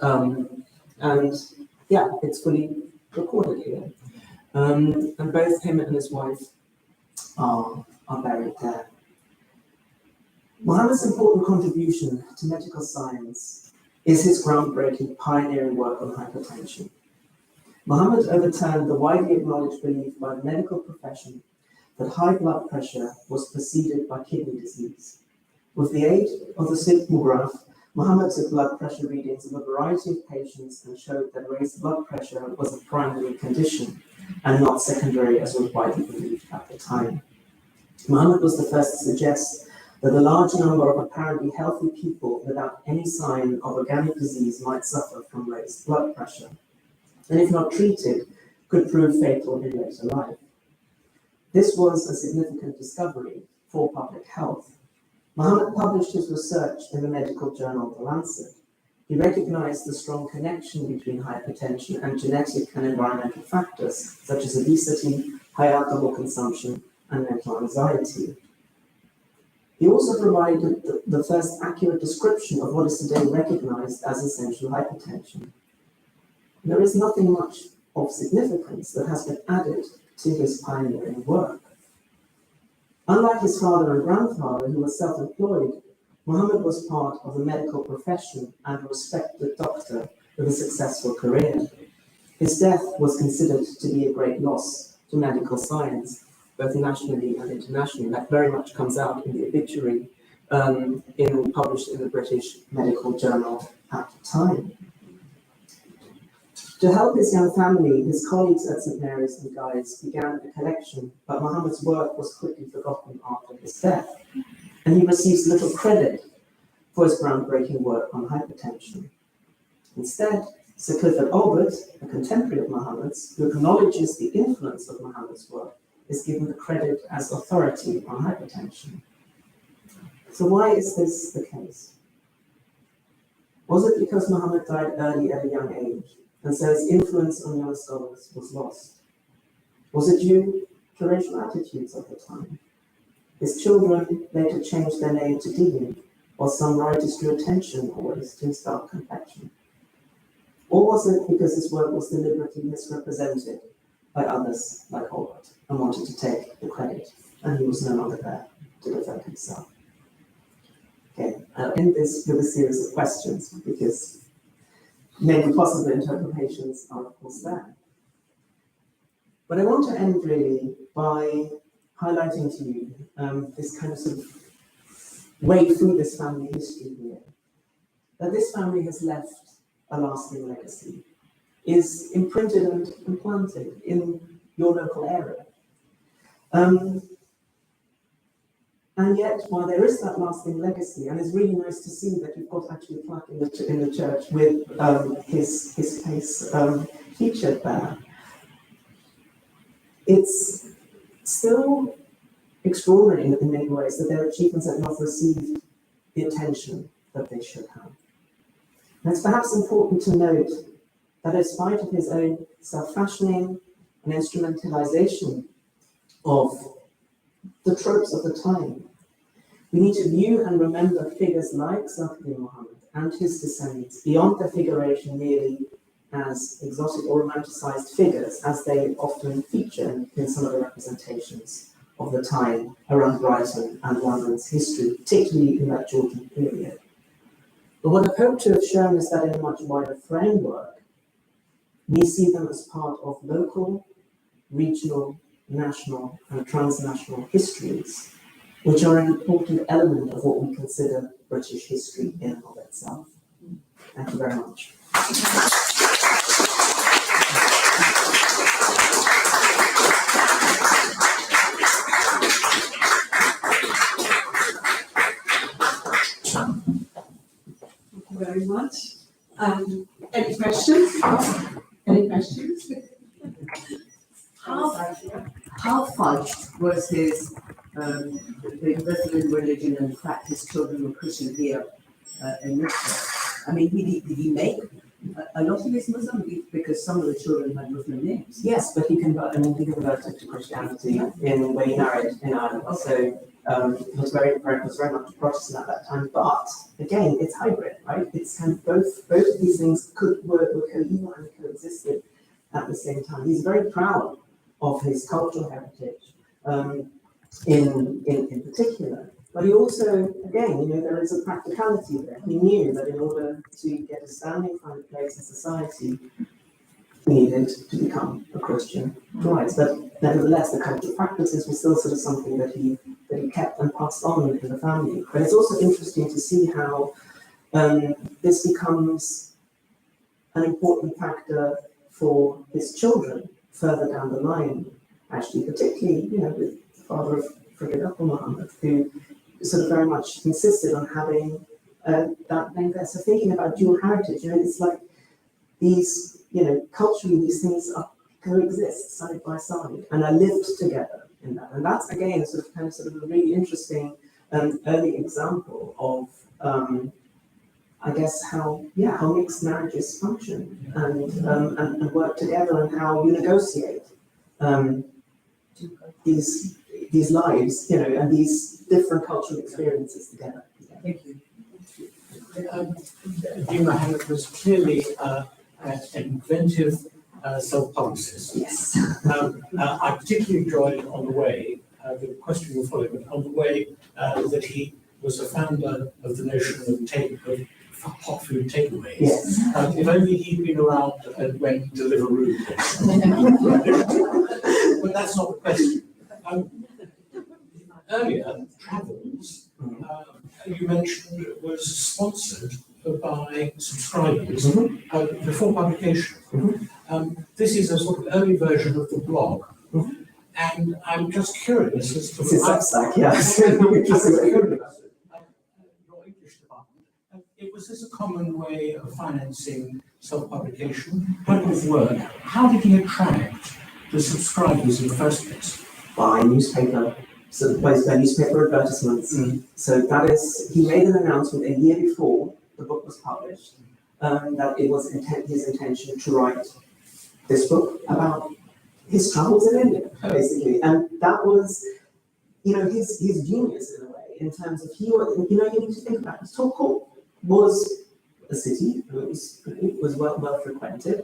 And yeah, it's fully recorded here. And both him and his wife are buried there. Mohammed's important contribution to medical science is his groundbreaking pioneering work on hypertension. Mohammed overturned the widely acknowledged belief by the medical profession that high blood pressure was preceded by kidney disease. With the aid of the seismograph, Mohammed took blood pressure readings of a variety of patients and showed that raised blood pressure was a primary condition and not secondary as was widely believed at the time. Mohammed was the first to suggest that a large number of apparently healthy people without any sign of organic disease might suffer from raised blood pressure, and if not treated, could prove fatal in later life. This was a significant discovery for public health. Mohammed published his research in the medical journal The Lancet. He recognized the strong connection between hypertension and genetic and environmental factors, such as obesity, high alcohol consumption, and mental anxiety. He also provided the first accurate description of what is today recognized as essential hypertension. There is nothing much of significance that has been added to his pioneering work. Unlike his father and grandfather, who were self-employed, Mohammed was part of the medical profession and a respected doctor with a successful career. His death was considered to be a great loss to medical science, both nationally and internationally. That very much comes out in the obituary published in the British Medical Journal at the time. To help his young family, his colleagues at St Mary's and Guy's began a collection, but Mohammed's work was quickly forgotten after his death, and he receives little credit for his groundbreaking work on hypertension. Instead, Sir Clifford Albert, a contemporary of Mohammed's, who acknowledges the influence of Mohammed's work, is given the credit as authority on hypertension. So why is this the case? Was it because Mohammed died early at a young age, and so his influence on young scholars was lost? Was it due to racial attitudes of the time? His children later changed their name to Dean, while some writers drew attention always to his dark complexion. Or was it because his work was deliberately misrepresented by others like Albert and wanted to take the credit, and he was no longer there to defend himself? Okay, I'll end this with a series of questions because many possible interpretations are of course there. But I want to end really by highlighting to you this kind of sort of way through this family history here, that this family has left a lasting legacy, is imprinted and implanted in your local area. And yet, while there is that lasting legacy, and it's really nice to see that you've got actually a plaque in the church with his face featured there, it's still extraordinary in many ways that their achievements have not received the attention that they should have. And it's perhaps important to note that in spite of his own self-fashioning and instrumentalization of the tropes of the time, we need to view and remember figures like Sake Dean Mohamed and his descendants beyond their figuration merely as exotic or romanticized figures, as they often feature in some of the representations of the time around Brighton and London's history, particularly in that Georgian period. But what I've hoped to have shown is that in a much wider framework, we see them as part of local, regional, national, and transnational histories, which are an important element of what we consider British history in and of itself. Thank you very much. Thank you very much. Any questions? Any questions? how fudged was his being vested in religion and the fact his children were Christian here in Bristol? I mean, did he make a lot of his Muslim because some of the children had Muslim names? Yes, but he converted to Christianity when he married in Ireland. So he was very much Protestant at that time. But again, it's hybrid, right? It's kind of both of these things were coeval and coexisted at the same time. He's very proud of his cultural heritage, in particular. But he also, again, there is a practicality there. He knew that in order to get a standing kind of place in society, he needed to become a Christian twice. But nevertheless, the cultural practices were still sort of something that he kept and passed on in the family. But it's also interesting to see how this becomes an important factor for his children further down the line, actually, particularly, with the father of Florian Stadtler, Mohamed, who sort of very much insisted on having that thing there. So thinking about dual heritage, it's like these, culturally these things coexist side by side and are lived together in that. And that's again sort of a really interesting early example of I guess how mixed marriages function and work together, and how you negotiate these lives, and these different cultural experiences together. Thank you. Dean Mohamed was clearly an inventive self-publicist. Yes. I particularly enjoyed on the way, the question will follow, but on the way that he was a founder of the notion of hot food takeaways. Yes. If only he'd been around when Deliveroo but that's not the question. Earlier, Travels, you mentioned, was sponsored by subscribers before publication. This is a sort of early version of the blog. And I'm just curious as to... It's a Substack, yes. Your English department. Was this a common way of financing self-publication? How did it work? How did he attract the subscribers in the first place? By newspaper, so placed by newspaper advertisements. So that is, he made an announcement a year before the book was published, that it was his intention to write this book about his travels in India, basically. And that was, his genius in a way, in terms of you need to think about it. Stockholm was a city, it was well frequented,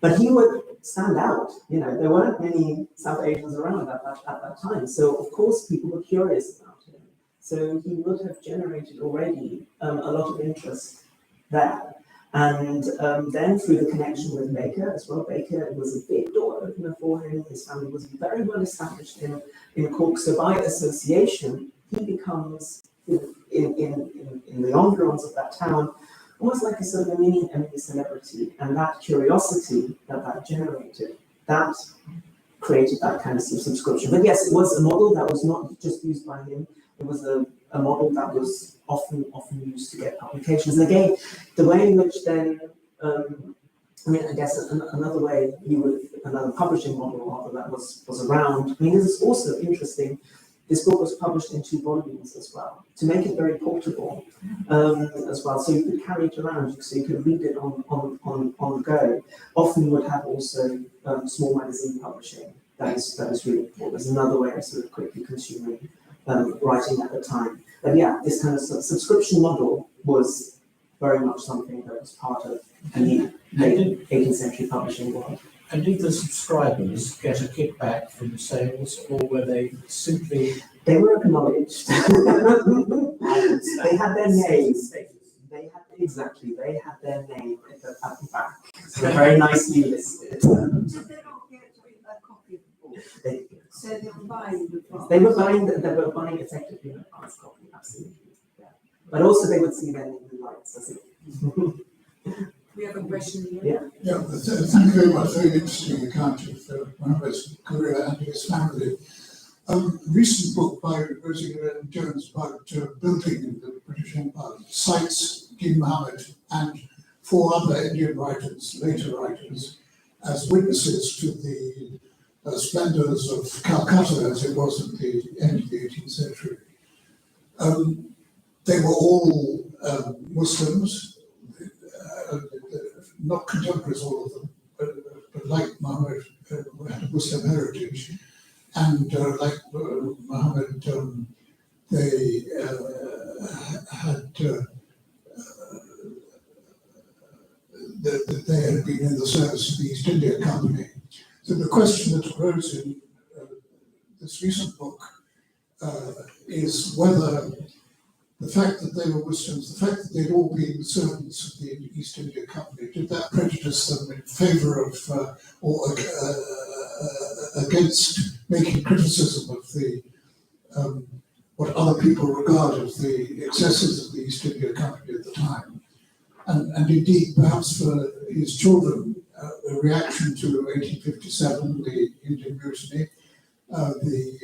but he would stand out. There weren't many South Asians around at that time, so of course people were curious about him. So he would have generated already a lot of interest there. And then through the connection with Baker as well, Baker was a big door opener for him. His family was very well established in Cork, so by association, he becomes, in the environs of that town, almost like a sort of a mini celebrity. And that curiosity that generated, that created that kind of subscription. But yes, it was a model that was not just used by him. It was a model that was often used to get publications. And again, the way in which then, I guess another way another publishing model that was around. This is also interesting. This book was published in 2 volumes as well, to make it very portable as well. So you could carry it around, so you could read it on the go. Often you would have also small magazine publishing. That is really important. There's another way of sort of quickly consuming writing at the time. But yeah, this kind of subscription model was very much something that was part of the late 18th century publishing world. And did the subscribers get a kickback from sales, or were they simply... They were acknowledged. They had their names. They had their name at the back. So very nicely listed. Did they not get a copy of the book? So they were buying the book? They were buying effectively an advance copy, absolutely. Yeah. But also they would see their name in lights, as it. We have a question here. Yeah, thank you very much. Very interesting account of Mohamed's career and his family. Recent book by Rosie Llewellyn Jones about building the British Empire cites Dean Mohamed and 4 other Indian writers, later writers, as witnesses to the splendours of Calcutta as it was at the end of the 18th century. They were all Muslims, not contemporaries, all of them, but like Mahomed, had a Muslim heritage, and like Mahomed, they had been in the service of the East India Company. So the question that arose in this recent book is whether the fact that they were Muslims, the fact that they'd all been servants of the East India Company, did that prejudice them in favour of or against making criticism of the what other people regard as the excesses of the East India Company at the time? And indeed, perhaps for his children, the reaction to 1857, the Indian Mutiny, the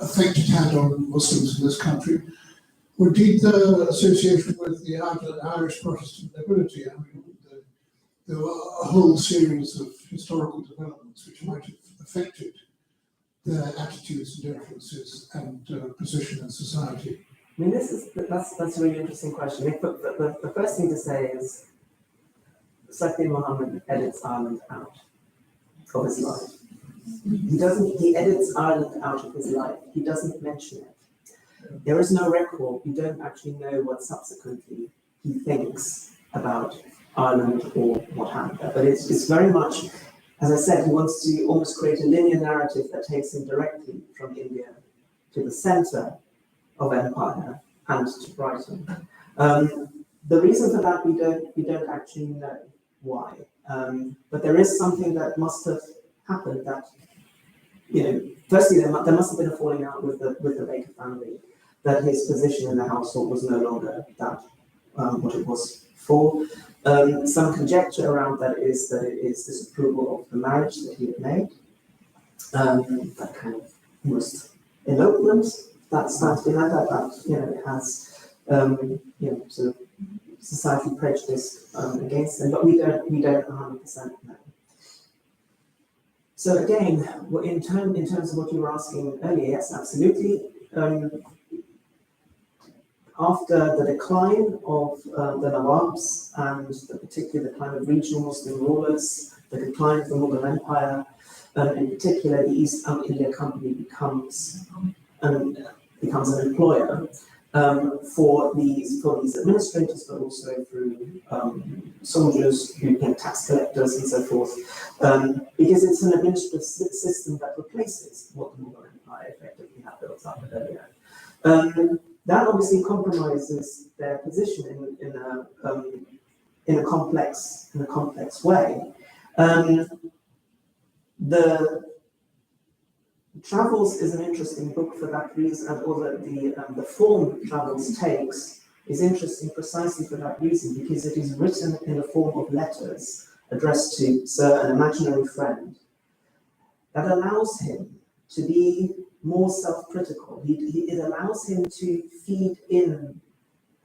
effect it had on Muslims in this country, or indeed the association with the Irish Protestant nobility. I mean, there were a whole series of historical developments which might have affected their attitudes and influences and position in society. I mean, that's a really interesting question. The first thing to say is Sake Dean Mohamed edits Ireland out of his life. He edits Ireland out of his life. He doesn't mention it. There is no record. We don't actually know what subsequently he thinks about Ireland or what happened there. But it's very much, as I said, he wants to almost create a linear narrative that takes him directly from India to the centre of empire and to Brighton. The reason for that we don't actually know why, but there is something that must have happened. That, you know, firstly there must have been a falling out with the Baker family, that his position in the household was no longer that what it was for. Some conjecture around that is that it is disapproval of the marriage that he had made, that kind of almost elopement. That's behind that, you know, it has, you know, sort of society prejudice against them, but we don't 100% know. So again, in terms of what you were asking earlier, yes, absolutely. After the decline of the Nawabs and the particular decline of regional Muslim rulers, the decline of the Mughal Empire, in particular, the East India Company becomes an employer for these administrators, but also through soldiers who became tax collectors and so forth, because it's an administrative system that replaces what the Mughal Empire effectively had built up earlier. That obviously compromises their position in a complex way. The Travels is an interesting book for that reason, or the form Travels takes is interesting precisely for that reason, because it is written in the form of letters addressed to an imaginary friend that allows him to be more self-critical. It allows him to feed in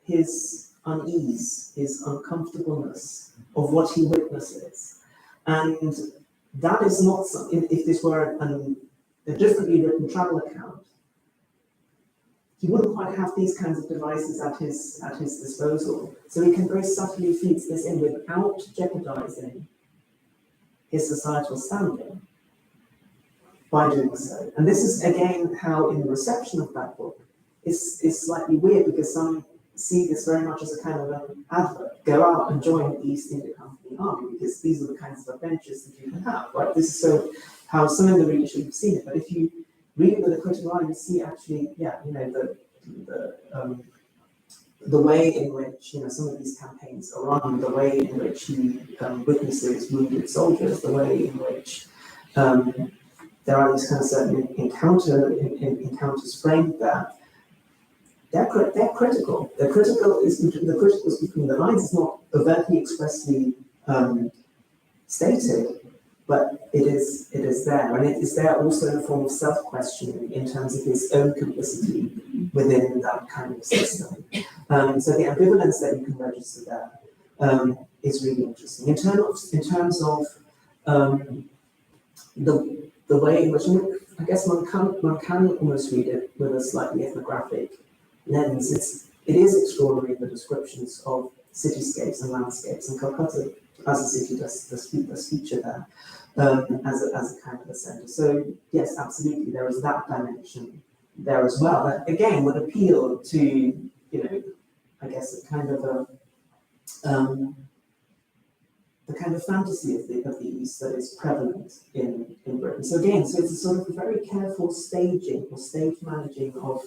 his unease, his uncomfortableness of what he witnesses. And that is not something, if this were a differently written travel account, he wouldn't quite have these kinds of devices at his disposal. So he can very subtly feed this in without jeopardizing his societal standing by doing so. And this is again how in the reception of that book is slightly weird, because some see this very much as a kind of an advert. Go out and join the East India Company army, because these are the kinds of adventures that you can have, right? This is so how some of the readers should have seen it. But if you read it with a critical eye, you see actually, yeah, you know, the way in which, you know, some of these campaigns are run, the way in which he witnesses wounded soldiers, the way in which there are these kind of certain encounters framed there. They're critical. The critical is between the lines. It's not overtly expressly stated, but it is there, and it is there also in a form of self-questioning in terms of his own complicity within that kind of system. So the ambivalence that you can register there is really interesting. In terms of the way in which I guess one can almost read it with a slightly ethnographic lens. It is extraordinary, the descriptions of cityscapes and landscapes, and Calcutta as a city does feature there as a kind of a centre. So yes, absolutely, there is that dimension there as well. That again would appeal to, I guess, a kind of the kind of fantasy of the East that is prevalent in Britain. So again, it's a sort of a very careful staging or stage managing of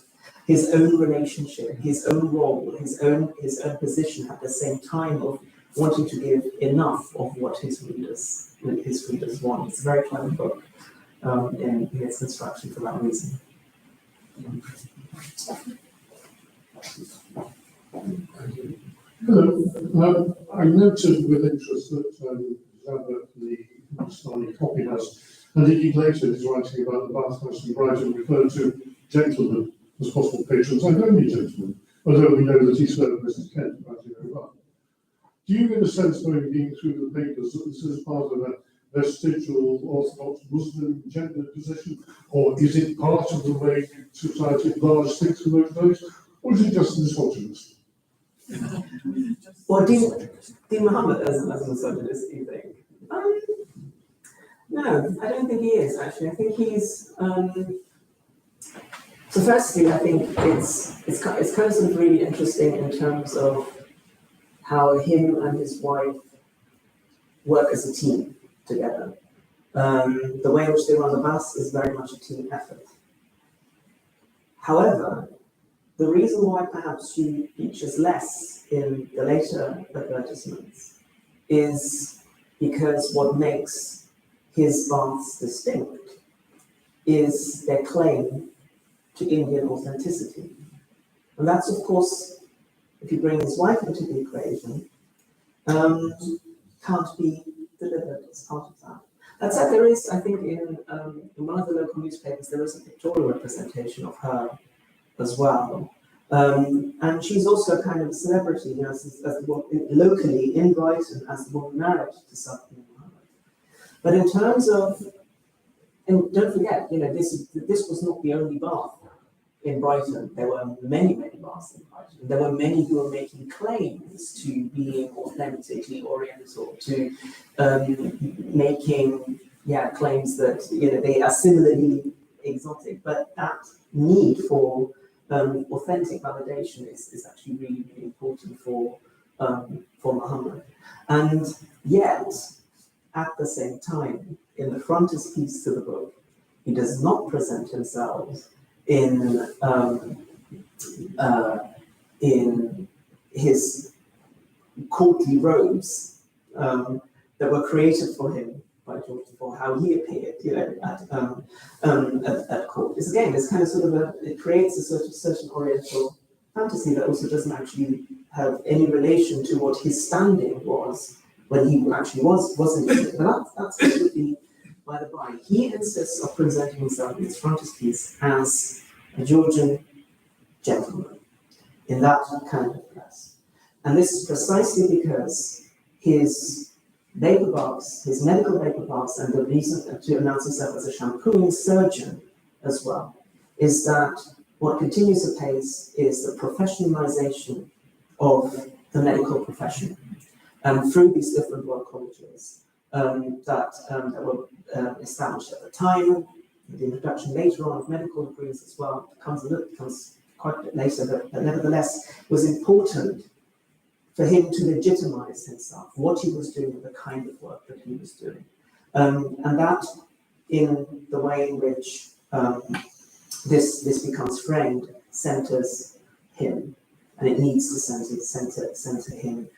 his own relationship, his own role, his own position at the same time of wanting to give enough of what his readers want. It's a very clever book in its construction for that reason. Hello. I noted with interest that the Pakistani copy has, and indeed later is writing about the bathhouse in Brighton, referred to gentlemen as possible patrons, and only gentlemen, although we know that he served Mrs. Kent about it. Do you get a sense, knowing being through the papers, that this is part of a vestigial Orthodox Muslim gender position, or is it part of the way society at large thinks in those days, or is it just misogynist? Well, Dean Mohamed as a misogynist, do you think? No, I don't think he is, actually. I think he's so firstly, I think it's kind of sort of really interesting in terms of how him and his wife work as a team together. The way in which they run the bus is very much a team effort. However, the reason why perhaps she features less in the later advertisements is because what makes his baths distinct is their claim to Indian authenticity. And that's, of course, if you bring his wife into the equation, can't be delivered as part of that. That said, there is, I think, in one of the local newspapers, there is a pictorial representation of her as well. And she's also a kind of a celebrity, locally in Brighton as the woman married to Sake Dean Mohamed. But in terms of, and don't forget, this was not the only bath in Brighton. There were many, many baths in Brighton. There were many who were making claims to being authentically Oriental, to making claims that they are similarly exotic. But that need for authentic validation is actually really, really important for Mahomed. And yet, at the same time, in the frontispiece to the book, he does not present himself in his courtly robes that were created for him by George IV, how he appeared, at court. It's again, it's kind of sort of it creates a sort of certain Oriental fantasy that also doesn't actually have any relation to what his standing was when he actually was in England. But that's absolutely by the by. He insists on presenting himself in his frontispiece as a Georgian gentleman in that kind of dress. And this is precisely because his vapor baths, his medical vapor baths, and the reason to announce himself as a shampooing surgeon as well, is that what continues apace is the professionalization of the medical profession through these different work colleges that were established at the time. The introduction later on of medical degrees as well comes quite a bit later, but nevertheless was important for him to legitimize himself, what he was doing, the kind of work that he was doing. And that, in the way in which this becomes framed, centers him, and it needs to center him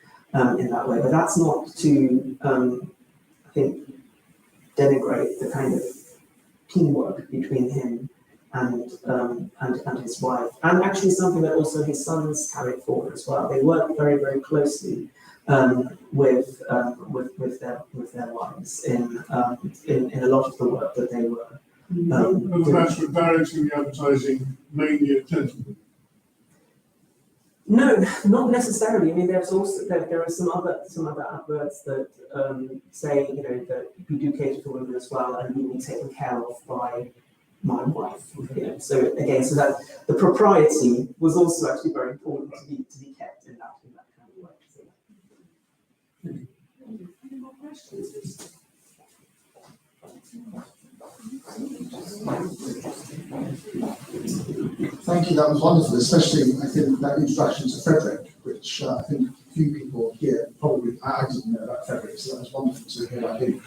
in that way. But that's not to, I think, denigrate the kind of teamwork between him and his wife, and actually something that also his sons carried forward as well. They worked very, very closely with their wives in a lot of the work that they were. But that's with directing the advertising mainly at gentlemen. No, not necessarily. I mean, there's also there are some other adverts that say, you know, that we do cater for women as well, and we will be taken care of by my wife. You know, so again, so that the propriety was also actually very important to be kept in that kind of way. So. Any more questions? Thank you, that was wonderful, especially I think that introduction to Frederick, which I think few people here probably, I didn't know about Frederick, so that was wonderful to hear about him.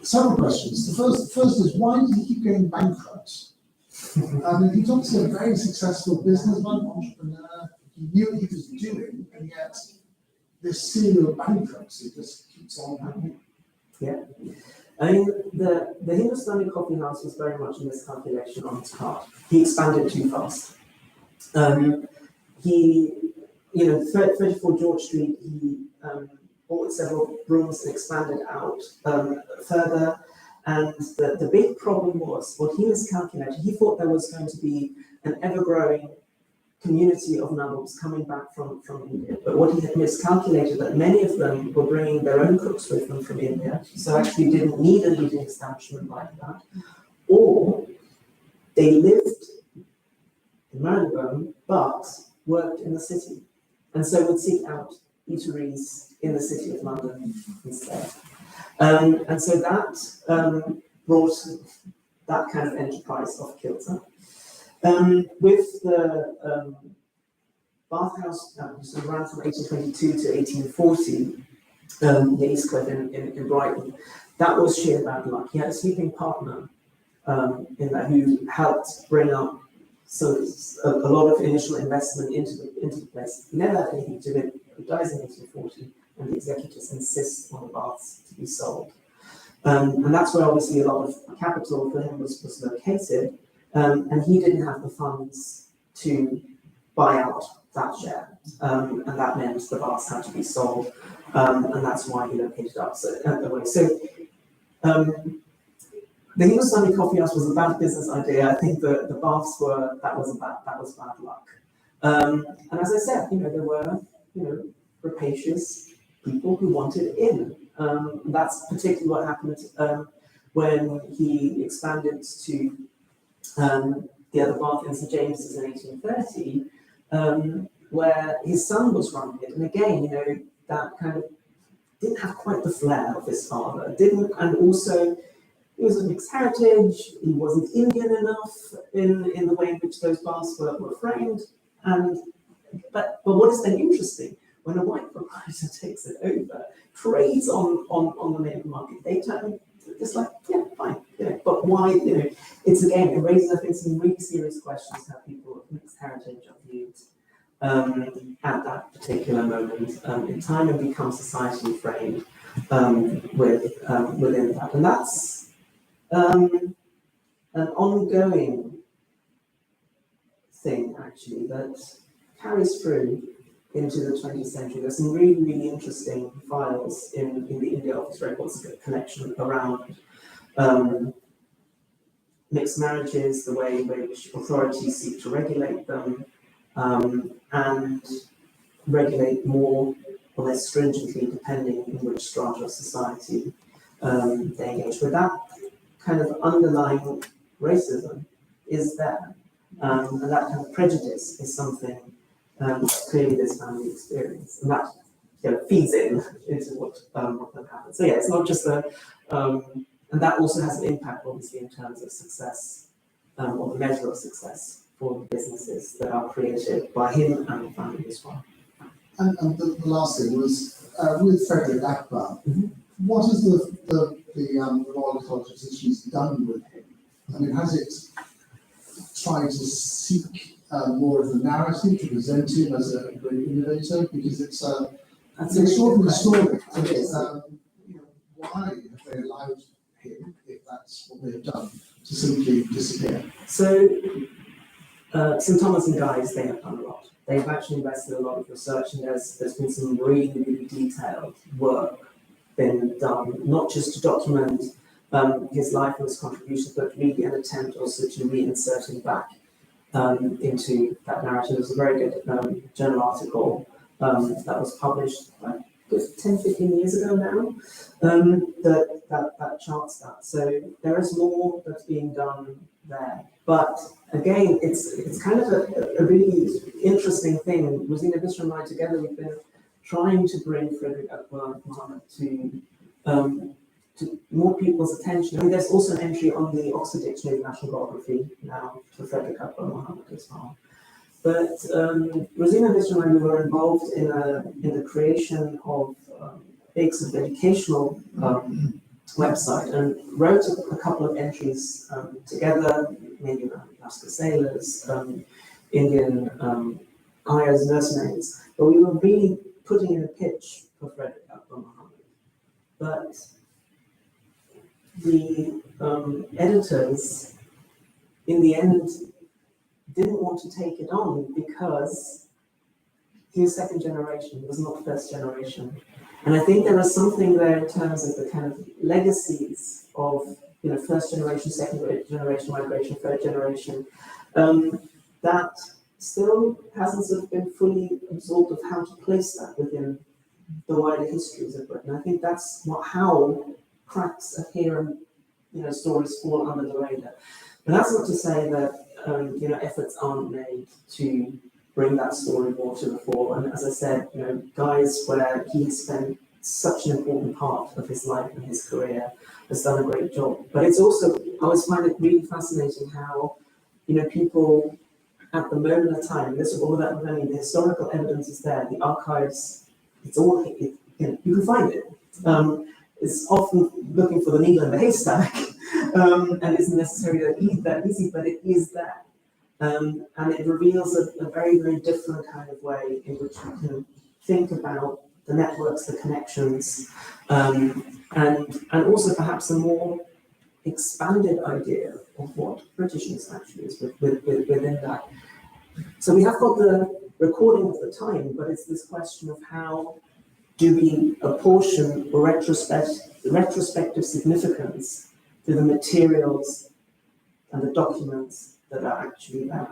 Several questions. The first is, why did he keep going bankrupt? I mean, he's obviously a very successful businessman, entrepreneur, he knew what he was doing, and yet this serial bankruptcy just keeps on happening. Yeah. I mean, the Hindustani coffee house was very much a miscalculation on his part. He expanded too fast. He, you know, 34 George Street, he bought several rooms and expanded out further. And the big problem was, what he miscalculated, he thought there was going to be an ever-growing community of Nawabs coming back from India. But what he had miscalculated, that many of them were bringing their own cooks with them from India, so actually didn't need a leading establishment like that. Or they lived in Marylebone, but worked in the city, and so would seek out eateries in the city of London instead. And so that brought that kind of enterprise off kilter. With the bathhouse, so ran from 1822 to 1840, the East Cliff in Brighton, that was sheer bad luck. He had a sleeping partner in that who helped bring up a lot of initial investment into the place. He never had anything to do with it. He dies in 1840, and the executors insist on the baths to be sold. And that's where obviously a lot of capital for him was located. And he didn't have the funds to buy out that share, and that meant the baths had to be sold, and that's why he located up away. So the Hindustani Coffee House was a bad business idea. I think the baths that was bad luck. And as I said, you know, there were, you know, rapacious people who wanted in. That's particularly what happened when he expanded to the other bath in St James's in 1830, where his son was running it. And again, you know, that kind of didn't have quite the flair of his father. And also he was of mixed heritage. He wasn't Indian enough in the way in which those baths were framed. But what is then interesting, when a white proprietor takes it over, trades on the main market, they turn it's like, yeah, fine, you know, but why, you know, it's again, it raises, I think, some really serious questions how people of mixed heritage are viewed at that particular moment in time and become societally framed within that. And that's an ongoing thing, actually, that carries through into the 20th century. There's some really, really interesting files in the India Office Records collection around mixed marriages, the way in which authorities seek to regulate them, and regulate more or less stringently depending on which strata of society they engage with. That kind of underlying racism is there, and that kind of prejudice is something clearly this family experience, and that, you know, feeds into what happens. So yeah, it's not just and that also has an impact, obviously, in terms of success, or the measure of success for the businesses that are created by him and the family as well. And the last thing was with Frederick Akbar. What has the Royal College of Physicians done with him? I mean, has it tried to seek more of the narrative to present him as a great innovator? Because it's an extraordinary story. You know, why have they allowed him, if that's what they've done, to simply disappear? So, St Thomas and Guy's, they have done a lot. They've actually invested a lot of research, and there's been some really, really detailed work been done, not just to document his life and his contributions, but really an attempt also to reinsert him back into that narrative. There's a very good journal article that was published like 10, 15 years ago now that charts that. So there is more that's being done there. But again, it's kind of a really interesting thing. Rosina Visser and I together, we've been trying to bring Frederick Akbar Mohamed to more people's attention. I mean, there's also an entry on the Oxford Dictionary of National Biography now for Frederick Akbar Mohamed as well. But Rosina Visser and I, we were involved in the creation of a big sort of educational website and wrote a couple of entries together, maybe around Alaska sailors, Indian ayahs, nursemaids, but we were really putting in a pitch for Frederick Akbar Mohamed. But the editors, in the end, didn't want to take it on because he was second generation, he was not first generation. And I think there is something there in terms of the kind of legacies of, you know, first generation, second generation migration, third generation, that still hasn't sort of been fully absorbed of how to place that within the wider histories of Britain. I think that's how cracks appear and, you know, stories fall under the radar. But that's not to say that you know, efforts aren't made to bring that story more to the fore. And as I said, you know, guys where he has spent such an important part of his life and his career has done a great job. But it's also, I always find it really fascinating how, you know, people at the moment of time, this all that, I mean, the historical evidence is there, the archives, it's all, you know, you can find it. It's often looking for the needle in the haystack, and it isn't necessarily that easy, but it is there. And it reveals a very, very different kind of way in which we can think about the networks, the connections, and also perhaps a more expanded idea of what Britishness actually is within that. So we have got the recording of the time, but it's this question of how do we apportion retrospective significance to the materials and the documents that are actually there.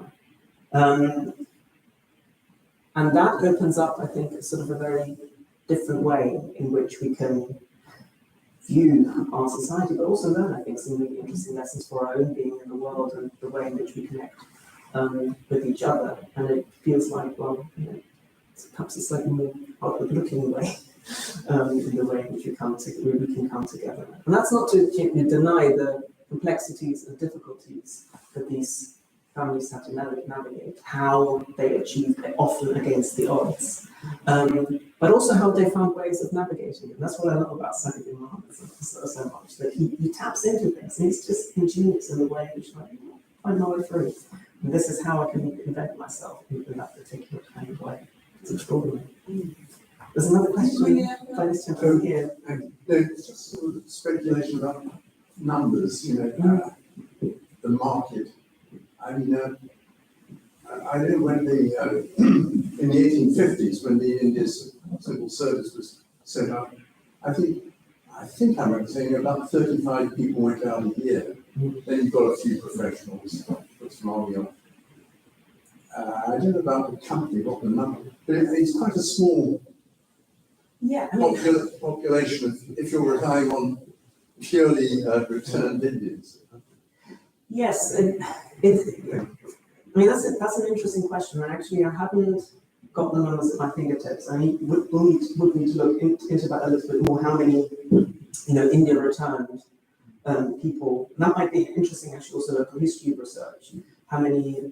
And that opens up, I think, sort of a very different way in which we can view our society, but also learn, I think, some really interesting lessons for our own being in the world and the way in which we connect with each other. And it feels like, well, you know, perhaps a slightly more outward-looking way, in the way in which we can come together. And that's not to deny the complexities and difficulties that these families have to navigate, how they achieve it, often against the odds, but also how they found ways of navigating it. And that's what I love about Sake Dean Mohamed so much, that he taps into things, and he's just ingenious in the way in which, like, I know it through. And this is how I can invent myself in that particular kind of way. It's extraordinary. There's another question by this gentleman here. There's just sort of speculation about numbers, you know, the market. I mean, I know when in the 1850s, when the India's civil service was set up, I think I remember saying about 35 people went out a year. Then you've got a few professionals, put some army on. I don't know about the company, what the number, but it's quite a small population if you're relying on purely returned Indians. Yes, I mean, that's an interesting question, and actually I haven't got the numbers at my fingertips. I mean, we'll need to look into that a little bit more, how many, you know, Indian returned people. And that might be interesting, actually, also local history research, how many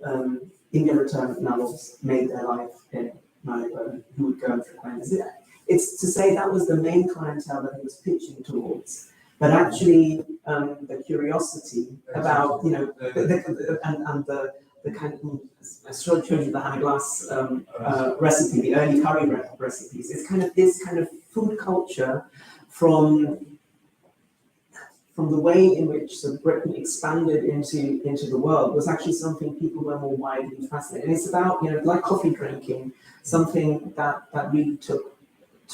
Indian returned Navals made their life in Malibone, who would go and frequent visit. It's to say that was the main clientele that he was pitching towards. But actually, the curiosity about, you know, the kind of, I showed you the Hannah Glass recipe, the early curry recipes. It's kind of this kind of food culture from the way in which sort of Britain expanded into the world was actually something people were more widely fascinated. And it's about, you know, like coffee drinking, something that really took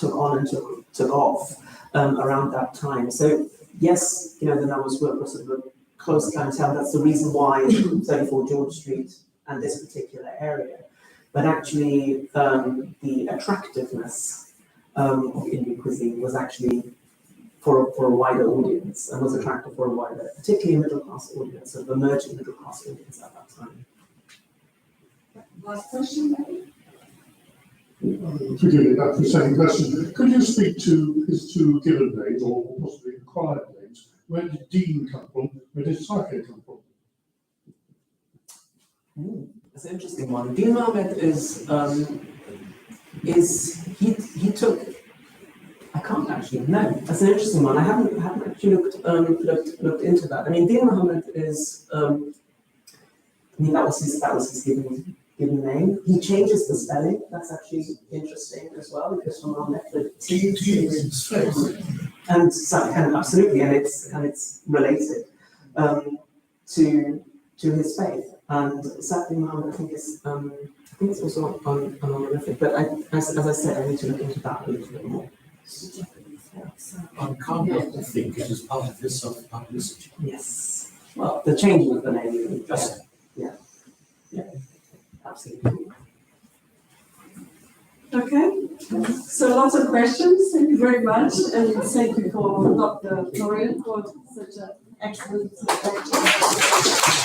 on and took off around that time. So yes, you know, the numbers were sort of a close clientele. That's the reason why 34 George Street and this particular area. But actually, the attractiveness of Indian cuisine was actually for a wider audience, and was attractive for a wider, particularly middle class audience, sort of emerging middle class audience at that time. Last question, Forgive me, that's the same question. Could you speak to his two given names, or possibly acquired names? Where did Dean come from? Where did Sake come from? That's an interesting one. Dean Mohamed he took. I can't actually know. That's an interesting one. I haven't actually looked into that. I mean, Dean Mohamed is. I mean, that was his given name. He changes the spelling. That's actually interesting as well, because from Mohamed the T means faith. and absolutely, and it's related to his faith. And Sake Dean Mohamed, I think it's also on honorific. But as I said, I need to look into that a little bit more. I can't help but think it is part of his self-publicity. Yes. Well, the changing of the name. Just Yeah, absolutely. okay? So lots of questions, thank you very much, and thank you for Dr. Florian for such an excellent lecture.